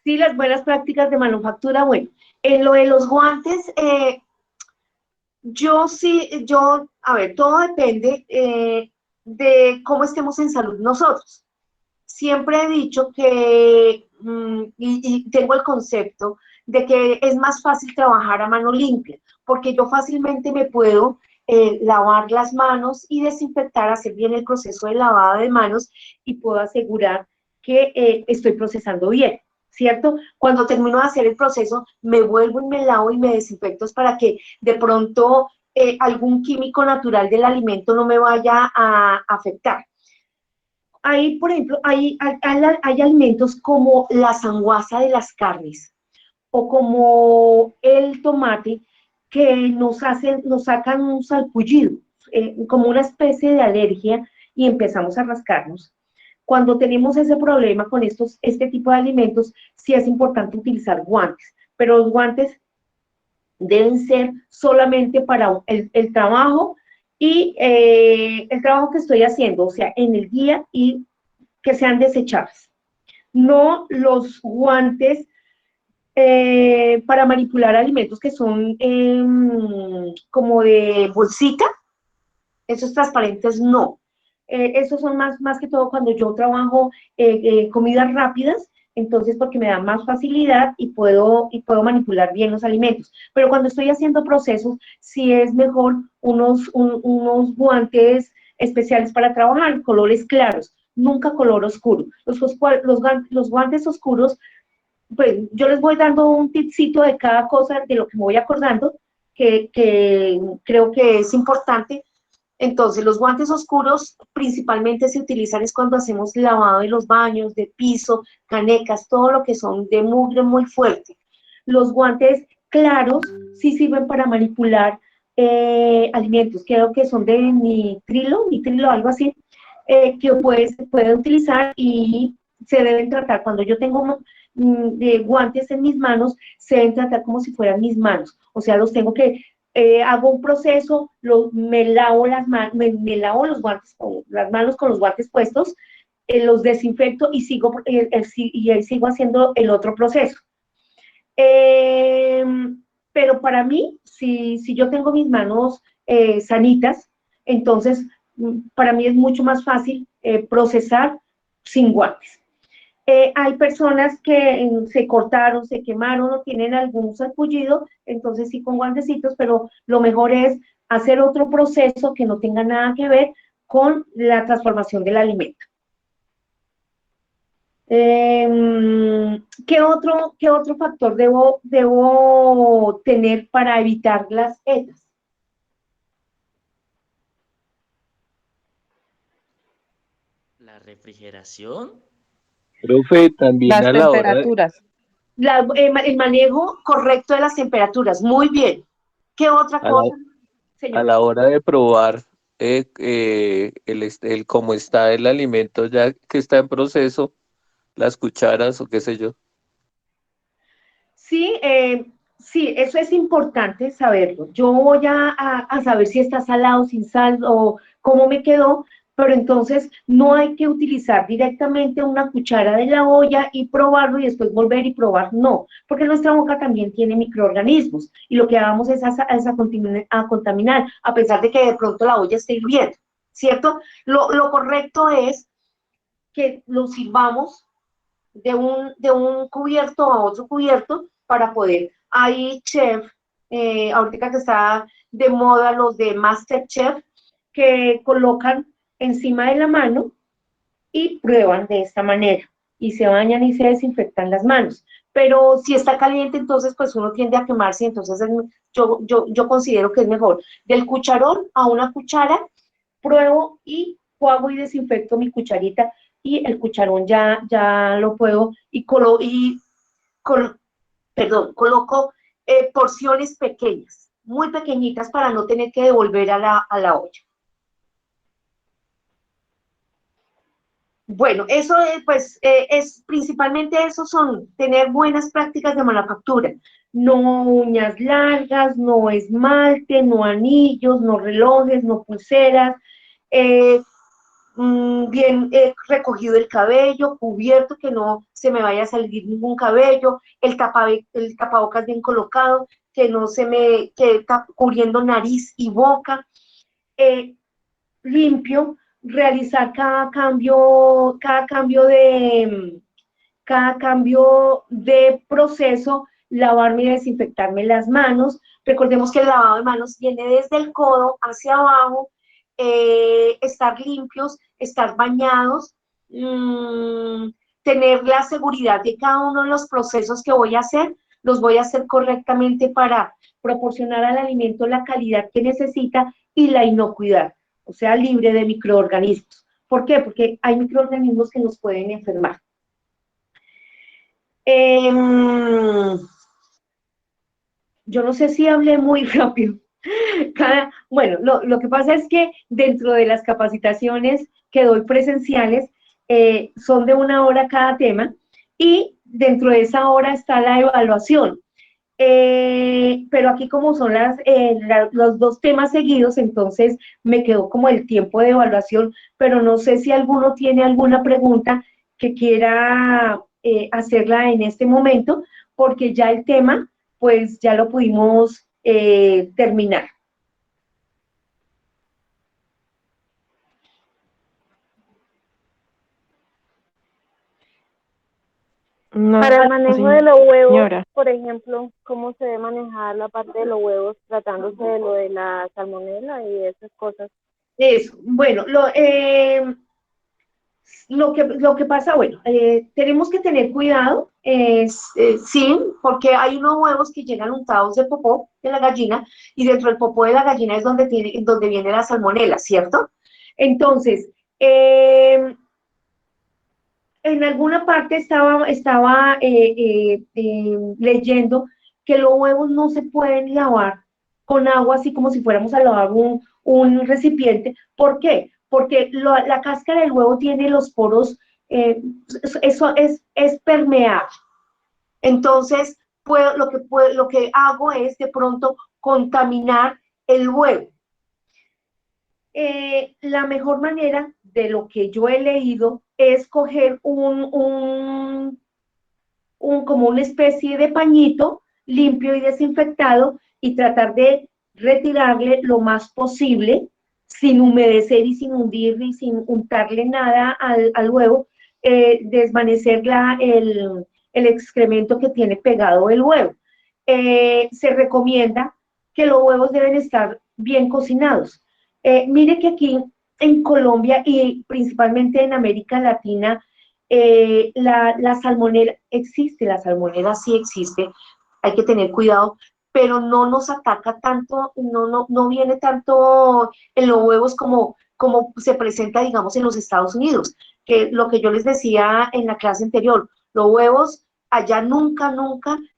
Speaker 2: Sí, las buenas prácticas de manufactura. Bueno, en lo de los guantes, a ver, todo depende de cómo estemos en salud nosotros. Siempre he dicho que, y tengo el concepto de que es más fácil trabajar a mano limpia, porque yo fácilmente me puedo lavar las manos y desinfectar, hacer bien el proceso de lavado de manos, y puedo asegurar que estoy procesando bien, ¿cierto? Cuando termino de hacer el proceso, me vuelvo y me lavo y me desinfecto, es para que de pronto algún químico natural del alimento no me vaya a afectar. Hay, por ejemplo, hay alimentos como la sanguaza de las carnes o como el tomate que nos sacan un salpullido, como una especie de alergia, y empezamos a rascarnos. Cuando tenemos ese problema con este tipo de alimentos, sí es importante utilizar guantes, pero los guantes deben ser solamente para el trabajo y el trabajo que estoy haciendo, o sea, en el día, y que sean desechables. No los guantes para manipular alimentos que son como de bolsita, esos transparentes no. Esos son más que todo cuando yo trabajo comidas rápidas, entonces porque me da más facilidad y puedo manipular bien los alimentos. Pero cuando estoy haciendo procesos, sí es mejor unos guantes especiales para trabajar, colores claros, nunca color oscuro. Los guantes oscuros, pues yo les voy dando un tipcito de cada cosa, de lo que me voy acordando, que creo que es importante. Entonces, los guantes oscuros principalmente se utilizan es cuando hacemos lavado de los baños, de piso, canecas, todo lo que son de mugre muy fuerte. Los guantes claros sí sirven para manipular alimentos, creo que son de nitrilo, algo así, que se puede utilizar y se deben tratar. Cuando yo tengo guantes en mis manos, se deben tratar como si fueran mis manos, o sea, los tengo que hago un proceso, me lavo los guantes, las manos con los guantes puestos, los desinfecto y sigo haciendo el otro proceso. Pero para mí, si yo tengo mis manos sanitas, entonces para mí es mucho más fácil procesar sin guantes. Hay personas que se cortaron, se quemaron o tienen algún sarpullido, entonces sí con guantecitos, pero lo mejor es hacer otro proceso que no tenga nada que ver con la transformación del alimento. ¿Qué otro factor debo tener para evitar las ETAs?
Speaker 3: La refrigeración.
Speaker 4: Profe, también
Speaker 5: Las
Speaker 4: a la hora de,
Speaker 5: temperaturas.
Speaker 2: El manejo correcto de las temperaturas, muy bien. ¿Qué otra
Speaker 4: a la,
Speaker 2: cosa,
Speaker 4: a
Speaker 2: señor?
Speaker 4: la hora de probar el cómo está el alimento ya que está en proceso, las cucharas o qué sé yo?
Speaker 2: Sí, sí, eso es importante saberlo. Yo voy a saber si está salado, sin sal o cómo me quedó, pero entonces no hay que utilizar directamente una cuchara de la olla y probarlo y después volver y probar, no, porque nuestra boca también tiene microorganismos y lo que vamos es a contaminar, a pesar de que de pronto la olla esté hirviendo, ¿cierto? Lo correcto es que lo sirvamos de un cubierto a otro cubierto para poder. Hay chef, ahorita que está de moda los de MasterChef, que colocan encima de la mano y prueban de esta manera y se bañan y se desinfectan las manos. Pero si está caliente, entonces pues uno tiende a quemarse, entonces yo considero que es mejor del cucharón a una cuchara, pruebo y juego y desinfecto mi cucharita y el cucharón ya lo puedo coloco porciones pequeñas, muy pequeñitas para no tener que devolver a la olla. Bueno, eso pues es principalmente eso son tener buenas prácticas de manufactura, no uñas largas, no esmalte, no anillos, no relojes, no pulseras, bien recogido el cabello, cubierto, que no se me vaya a salir ningún cabello, el tapabocas bien colocado, que no se me quede cubriendo nariz y boca, limpio, realizar cada cambio de proceso, lavarme y desinfectarme las manos. Recordemos que el lavado de manos viene desde el codo hacia abajo, estar limpios, estar bañados, tener la seguridad de cada uno de los procesos que voy a hacer, los voy a hacer correctamente para proporcionar al alimento la calidad que necesita y la inocuidad, o sea, libre de microorganismos. ¿Por qué? Porque hay microorganismos que nos pueden enfermar. Yo no sé si hablé muy rápido. Bueno, lo que pasa es que dentro de las capacitaciones que doy presenciales, son de 1 hora cada tema y dentro de esa hora está la evaluación. Pero aquí como son los 2 temas seguidos, entonces me quedó como el tiempo de evaluación, pero no sé si alguno tiene alguna pregunta que quiera hacerla en este momento, porque ya el tema, pues ya lo pudimos terminar.
Speaker 5: No,
Speaker 1: Para el manejo de los huevos,
Speaker 5: señora.
Speaker 1: por ejemplo, ¿cómo se debe manejar la parte de los huevos tratándose de lo de la salmonela y esas cosas?
Speaker 2: Eso, bueno, lo que pasa, bueno, tenemos que tener cuidado, sí, porque hay unos huevos que llegan untados de popó de la gallina y dentro del popó de la gallina es donde viene la salmonela, ¿cierto? Entonces, en alguna parte estaba leyendo que los huevos no se pueden lavar con agua así como si fuéramos a lavar un recipiente. ¿Por qué? Porque la cáscara del huevo tiene los poros, eso es permeable. Entonces, lo que hago es de pronto contaminar el huevo. La mejor manera de lo que yo he leído es coger como una especie de pañito limpio y desinfectado y tratar de retirarle lo más posible, sin humedecer y sin hundir y sin untarle nada al huevo, desvanecer el excremento que tiene pegado el huevo. Se recomienda que los huevos deben estar bien cocinados. Mire que aquí en Colombia y principalmente en América Latina, la salmonela existe, la salmonela sí existe, hay que tener cuidado, pero no nos ataca tanto, no viene tanto en los huevos como se presenta, digamos, en los Estados Unidos, que lo que yo les decía en la clase anterior, los huevos allá nunca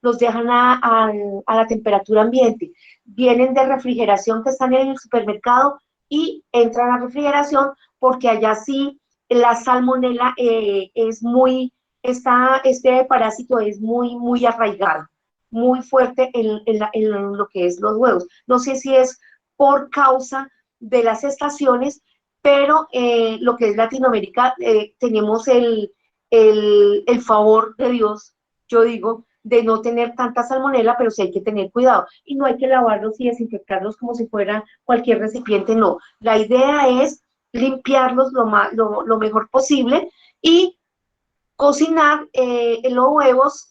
Speaker 2: los dejan a la temperatura ambiente, vienen de refrigeración que están en el supermercado y entran a refrigeración porque allá sí la salmonela este parásito es muy arraigado, muy fuerte en lo que es los huevos. No sé si es por causa de las estaciones, pero lo que es Latinoamérica tenemos el favor de Dios, yo digo, de no tener tanta salmonela, pero sí hay que tener cuidado. Y no hay que lavarlos y desinfectarlos como si fuera cualquier recipiente, no. La idea es limpiarlos lo mejor posible y cocinar los huevos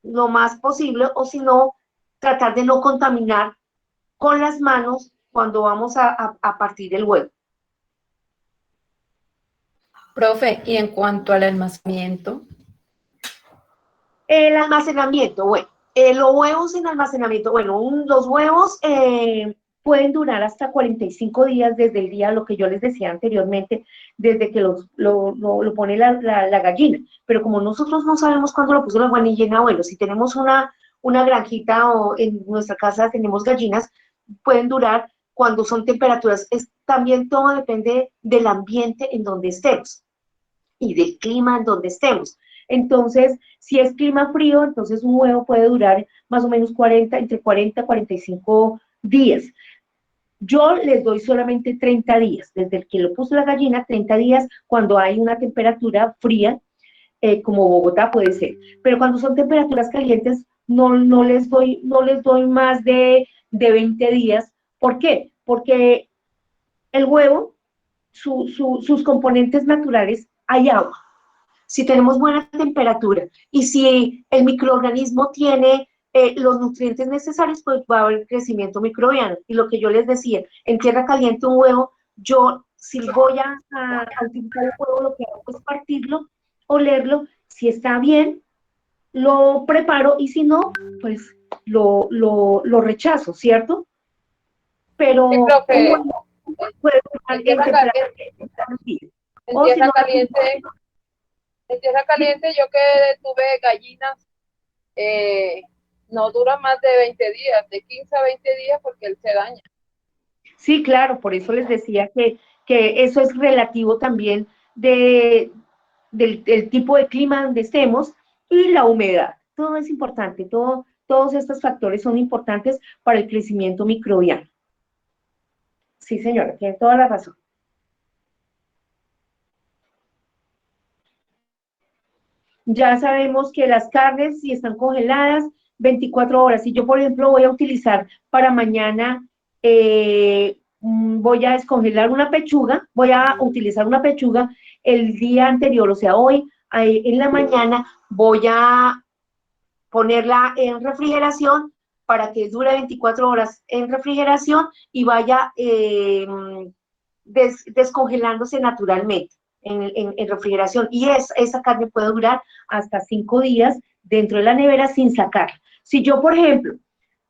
Speaker 2: lo más posible, o si no, tratar de no contaminar con las manos cuando vamos a partir el huevo.
Speaker 7: Profe, y en cuanto al almacenamiento.
Speaker 2: El almacenamiento, bueno, los huevos en almacenamiento, bueno, los huevos pueden durar hasta 45 días desde el día, lo que yo les decía anteriormente, desde que lo pone la gallina, pero como nosotros no sabemos cuándo lo puso la gallina, bueno, si tenemos una granjita o en nuestra casa tenemos gallinas, pueden durar cuando son temperaturas, también todo depende del ambiente en donde estemos y del clima en donde estemos. Entonces, si es clima frío, entonces un huevo puede durar más o menos entre 40 y 45 días. Yo les doy solamente 30 días, desde el que lo puso la gallina, 30 días cuando hay una temperatura fría, como Bogotá puede ser. Pero cuando son temperaturas calientes, no les doy más de 20 días. ¿Por qué? Porque el huevo, sus componentes naturales, hay agua. Si tenemos buena temperatura y si el microorganismo tiene los nutrientes necesarios, pues va a haber crecimiento microbiano. Y lo que yo les decía, en tierra caliente un huevo, yo si voy a utilizar el huevo, lo que hago es partirlo, olerlo, si está bien, lo preparo y si no, pues lo rechazo, ¿cierto? Pero
Speaker 10: Sí, profe,
Speaker 2: puede durar
Speaker 10: en tierra caliente, en tierra caliente yo que tuve gallinas, no dura más de 20 días, de 15 a 20 días porque él se daña.
Speaker 2: Sí, claro, por eso les decía que eso es relativo también del tipo de clima donde estemos y la humedad. Todo es importante, todos estos factores son importantes para el crecimiento microbiano. Sí, señora, tiene toda la razón. Ya sabemos que las carnes, si están congeladas, 24 horas. Si yo, por ejemplo, voy a utilizar para mañana, voy a descongelar una pechuga, voy a utilizar una pechuga el día anterior, o sea, hoy, en la mañana, voy a ponerla en refrigeración para que dure 24 horas en refrigeración y vaya descongelándose naturalmente en refrigeración. Y esa carne puede durar hasta 5 días dentro de la nevera sin sacarla. Si yo, por ejemplo,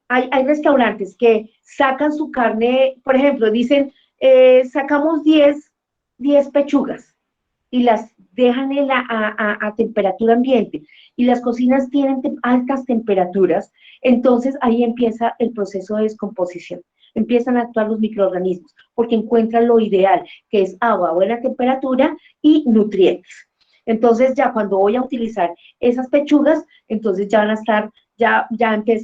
Speaker 2: hay restaurantes que sacan su carne, por ejemplo, dicen, sacamos 10 pechugas y las dejan a temperatura ambiente y las cocinas tienen altas temperaturas, entonces ahí empieza el proceso de descomposición. Empiezan a actuar los microorganismos porque encuentran lo ideal, que es agua a buena temperatura y nutrientes. Entonces ya cuando voy a utilizar esas pechugas, entonces ya van a estar, ya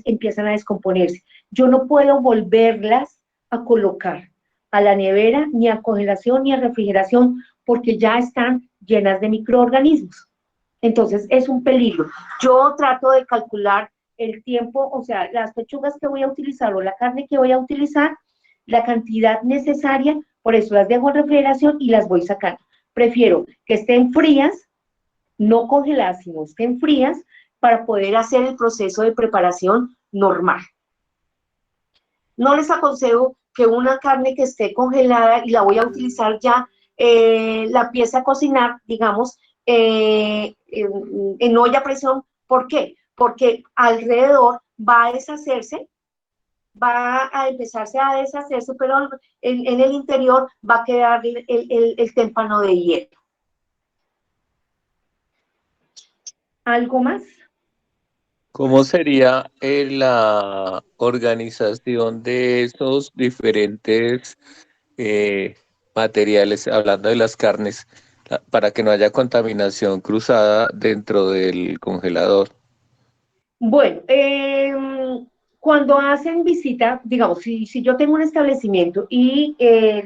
Speaker 2: empiezan a descomponerse. Yo no puedo volverlas a colocar a la nevera, ni a congelación, ni a refrigeración, porque ya están llenas de microorganismos. Entonces es un peligro. Yo trato de calcular el tiempo, o sea, las pechugas que voy a utilizar o la carne que voy a utilizar, la cantidad necesaria, por eso las dejo en refrigeración y las voy sacando. Prefiero que estén frías, no congeladas, sino estén frías, para poder hacer el proceso de preparación normal. No les aconsejo que una carne que esté congelada y la voy a utilizar ya, la empiece a cocinar, digamos, en olla a presión. ¿Por qué? Porque alrededor va a deshacerse, va a empezarse a deshacerse, pero en el interior va a quedar el témpano de hielo. ¿Algo más?
Speaker 4: ¿Cómo sería la organización de esos diferentes materiales, hablando de las carnes, para que no haya contaminación cruzada dentro del congelador?
Speaker 2: Bueno, cuando hacen visita, digamos, si yo tengo un establecimiento y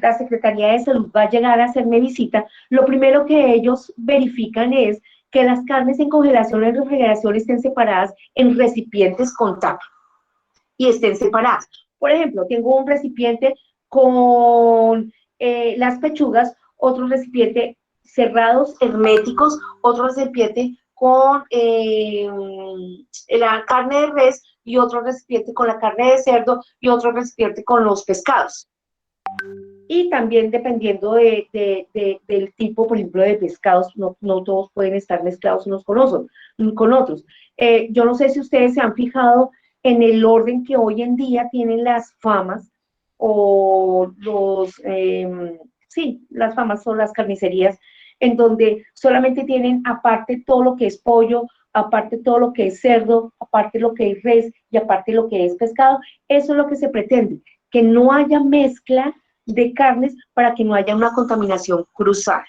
Speaker 2: la Secretaría de Salud va a llegar a hacerme visita, lo primero que ellos verifican es que las carnes en congelación o en refrigeración estén separadas en recipientes con tapa y estén separadas. Por ejemplo, tengo un recipiente con las pechugas, otro recipiente cerrados, herméticos, otro recipiente con la carne de res y otro recipiente con la carne de cerdo y otro recipiente con los pescados. Y también dependiendo del tipo, por ejemplo, de pescados, no todos pueden estar mezclados unos con otros. Yo no sé si ustedes se han fijado en el orden que hoy en día tienen las famas o las famas son las carnicerías, en donde solamente tienen aparte todo lo que es pollo, aparte todo lo que es cerdo, aparte lo que es res y aparte lo que es pescado. Eso es lo que se pretende, que no haya mezcla de carnes para que no haya una contaminación cruzada.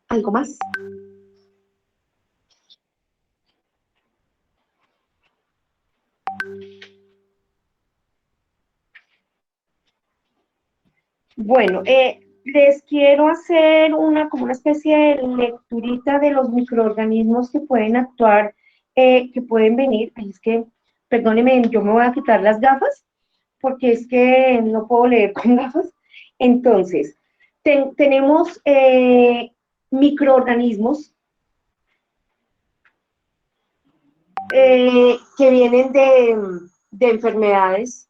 Speaker 2: ¿Algo más? Bueno, les quiero hacer como una especie de lecturita de los microorganismos que pueden actuar, que pueden venir. Es que, perdónenme, yo me voy a quitar las gafas, porque es que no puedo leer con gafas. Entonces, tenemos microorganismos que vienen de enfermedades,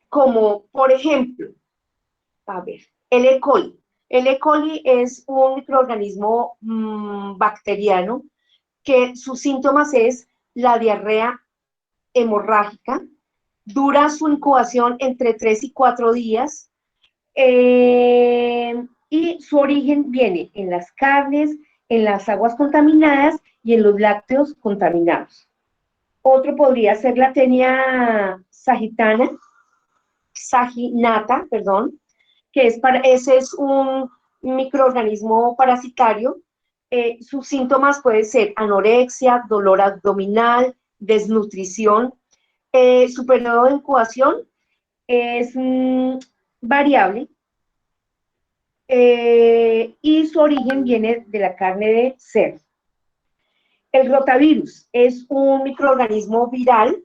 Speaker 2: como por ejemplo, a ver, el E. coli. El E. coli es un microorganismo bacteriano que sus síntomas es la diarrea hemorrágica, dura su incubación entre 3 y 4 días, y su origen viene en las carnes, en las aguas contaminadas y en los lácteos contaminados. Otro podría ser la tenia saginata, que ese es un microorganismo parasitario. Sus síntomas pueden ser anorexia, dolor abdominal, desnutrición. Su periodo de incubación es variable, y su origen viene de la carne de cerdo. El rotavirus es un microorganismo viral.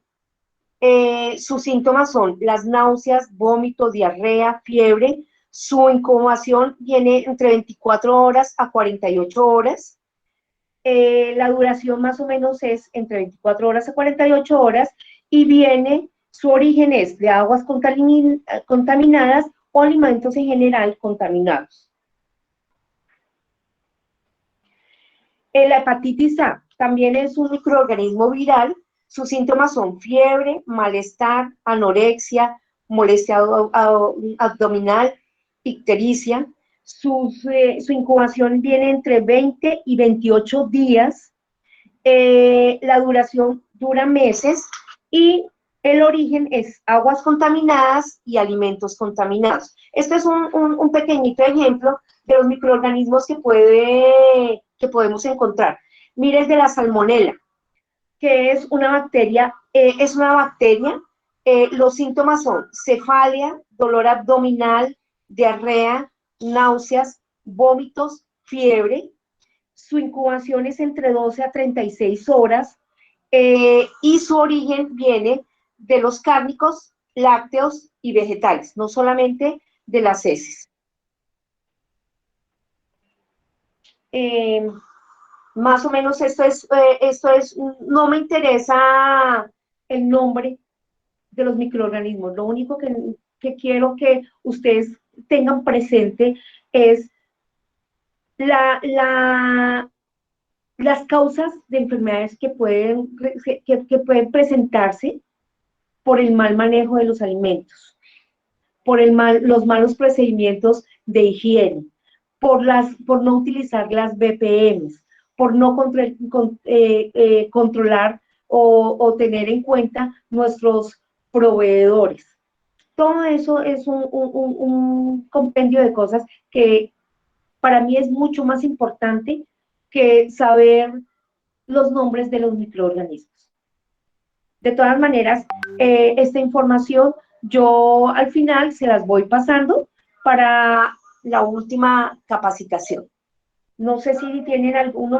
Speaker 2: Sus síntomas son las náuseas, vómito, diarrea, fiebre. Su incubación viene entre 24 horas a 48 horas. La duración más o menos es entre 24 horas a 48 horas y su origen es de aguas contaminadas o alimentos en general contaminados. La hepatitis A también es un microorganismo viral. Sus síntomas son fiebre, malestar, anorexia, molestia abdominal, ictericia. Su incubación viene entre 20 y 28 días. La duración dura meses y el origen es aguas contaminadas y alimentos contaminados. Este es un pequeñito ejemplo de los microorganismos que podemos encontrar. Mire el de la salmonela, que es una bacteria. Los síntomas son cefalia, dolor abdominal, diarrea, náuseas, vómitos, fiebre, su incubación es entre 12 a 36 horas y su origen viene de los cárnicos, lácteos y vegetales, no solamente de las heces. Más o menos esto es, no me interesa el nombre de los microorganismos, lo único que quiero que ustedes tengan presente es las causas de enfermedades que pueden presentarse por el mal manejo de los alimentos, por los malos procedimientos de higiene, por no utilizar las BPMs, por no controlar o tener en cuenta nuestros proveedores. Todo eso es un compendio de cosas que para mí es mucho más importante que saber los nombres de los microorganismos. De todas maneras, esta información yo al final se las voy pasando para la última capacitación. No sé si tienen alguna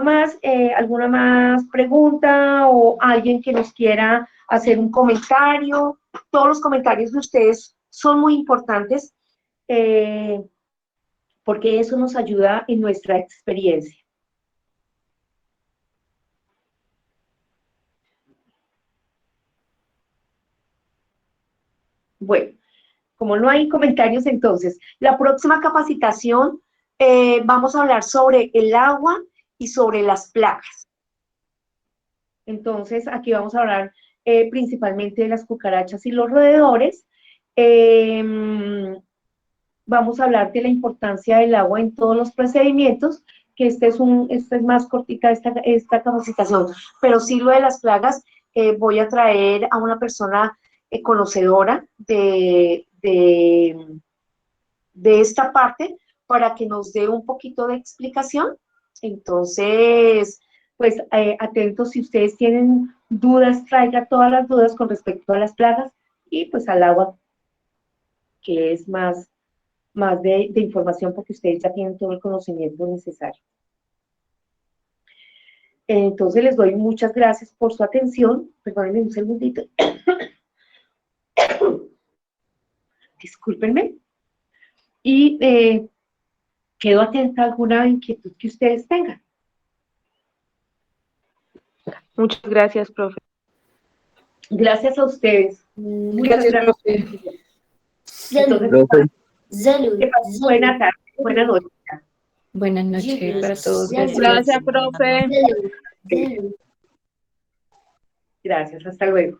Speaker 2: más pregunta o alguien que nos quiera hacer un comentario. Todos los comentarios de ustedes son muy importantes porque eso nos ayuda en nuestra experiencia. Bueno, como no hay comentarios, entonces, la próxima capacitación vamos a hablar sobre el agua y sobre las plagas. Entonces, aquí vamos a hablar principalmente de las cucarachas y los roedores. Vamos a hablar de la importancia del agua en todos los procedimientos, que esta es más cortita esta capacitación, pero sí lo de las plagas, voy a traer a una persona conocedora de esta parte para que nos dé un poquito de explicación. Entonces, pues atentos, si ustedes tienen dudas, traigan todas las dudas con respecto a las plagas y pues al agua, que es más de información porque ustedes ya tienen todo el conocimiento necesario. Entonces les doy muchas gracias por su atención. Perdónenme un segundito. Discúlpenme. Y quedo atenta a alguna inquietud que ustedes tengan.
Speaker 5: Muchas gracias, profe.
Speaker 2: Gracias a ustedes. Muchas gracias.
Speaker 7: Profe.
Speaker 2: Entonces, buena tarde, buena noche.
Speaker 7: Buenas noches para todos.
Speaker 10: Gracias, profe.
Speaker 2: Gracias, hasta luego.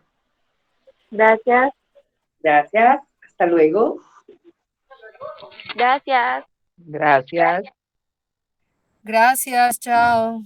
Speaker 1: Gracias.
Speaker 2: Gracias, hasta luego.
Speaker 1: Gracias.
Speaker 9: Gracias.
Speaker 13: Gracias, chao.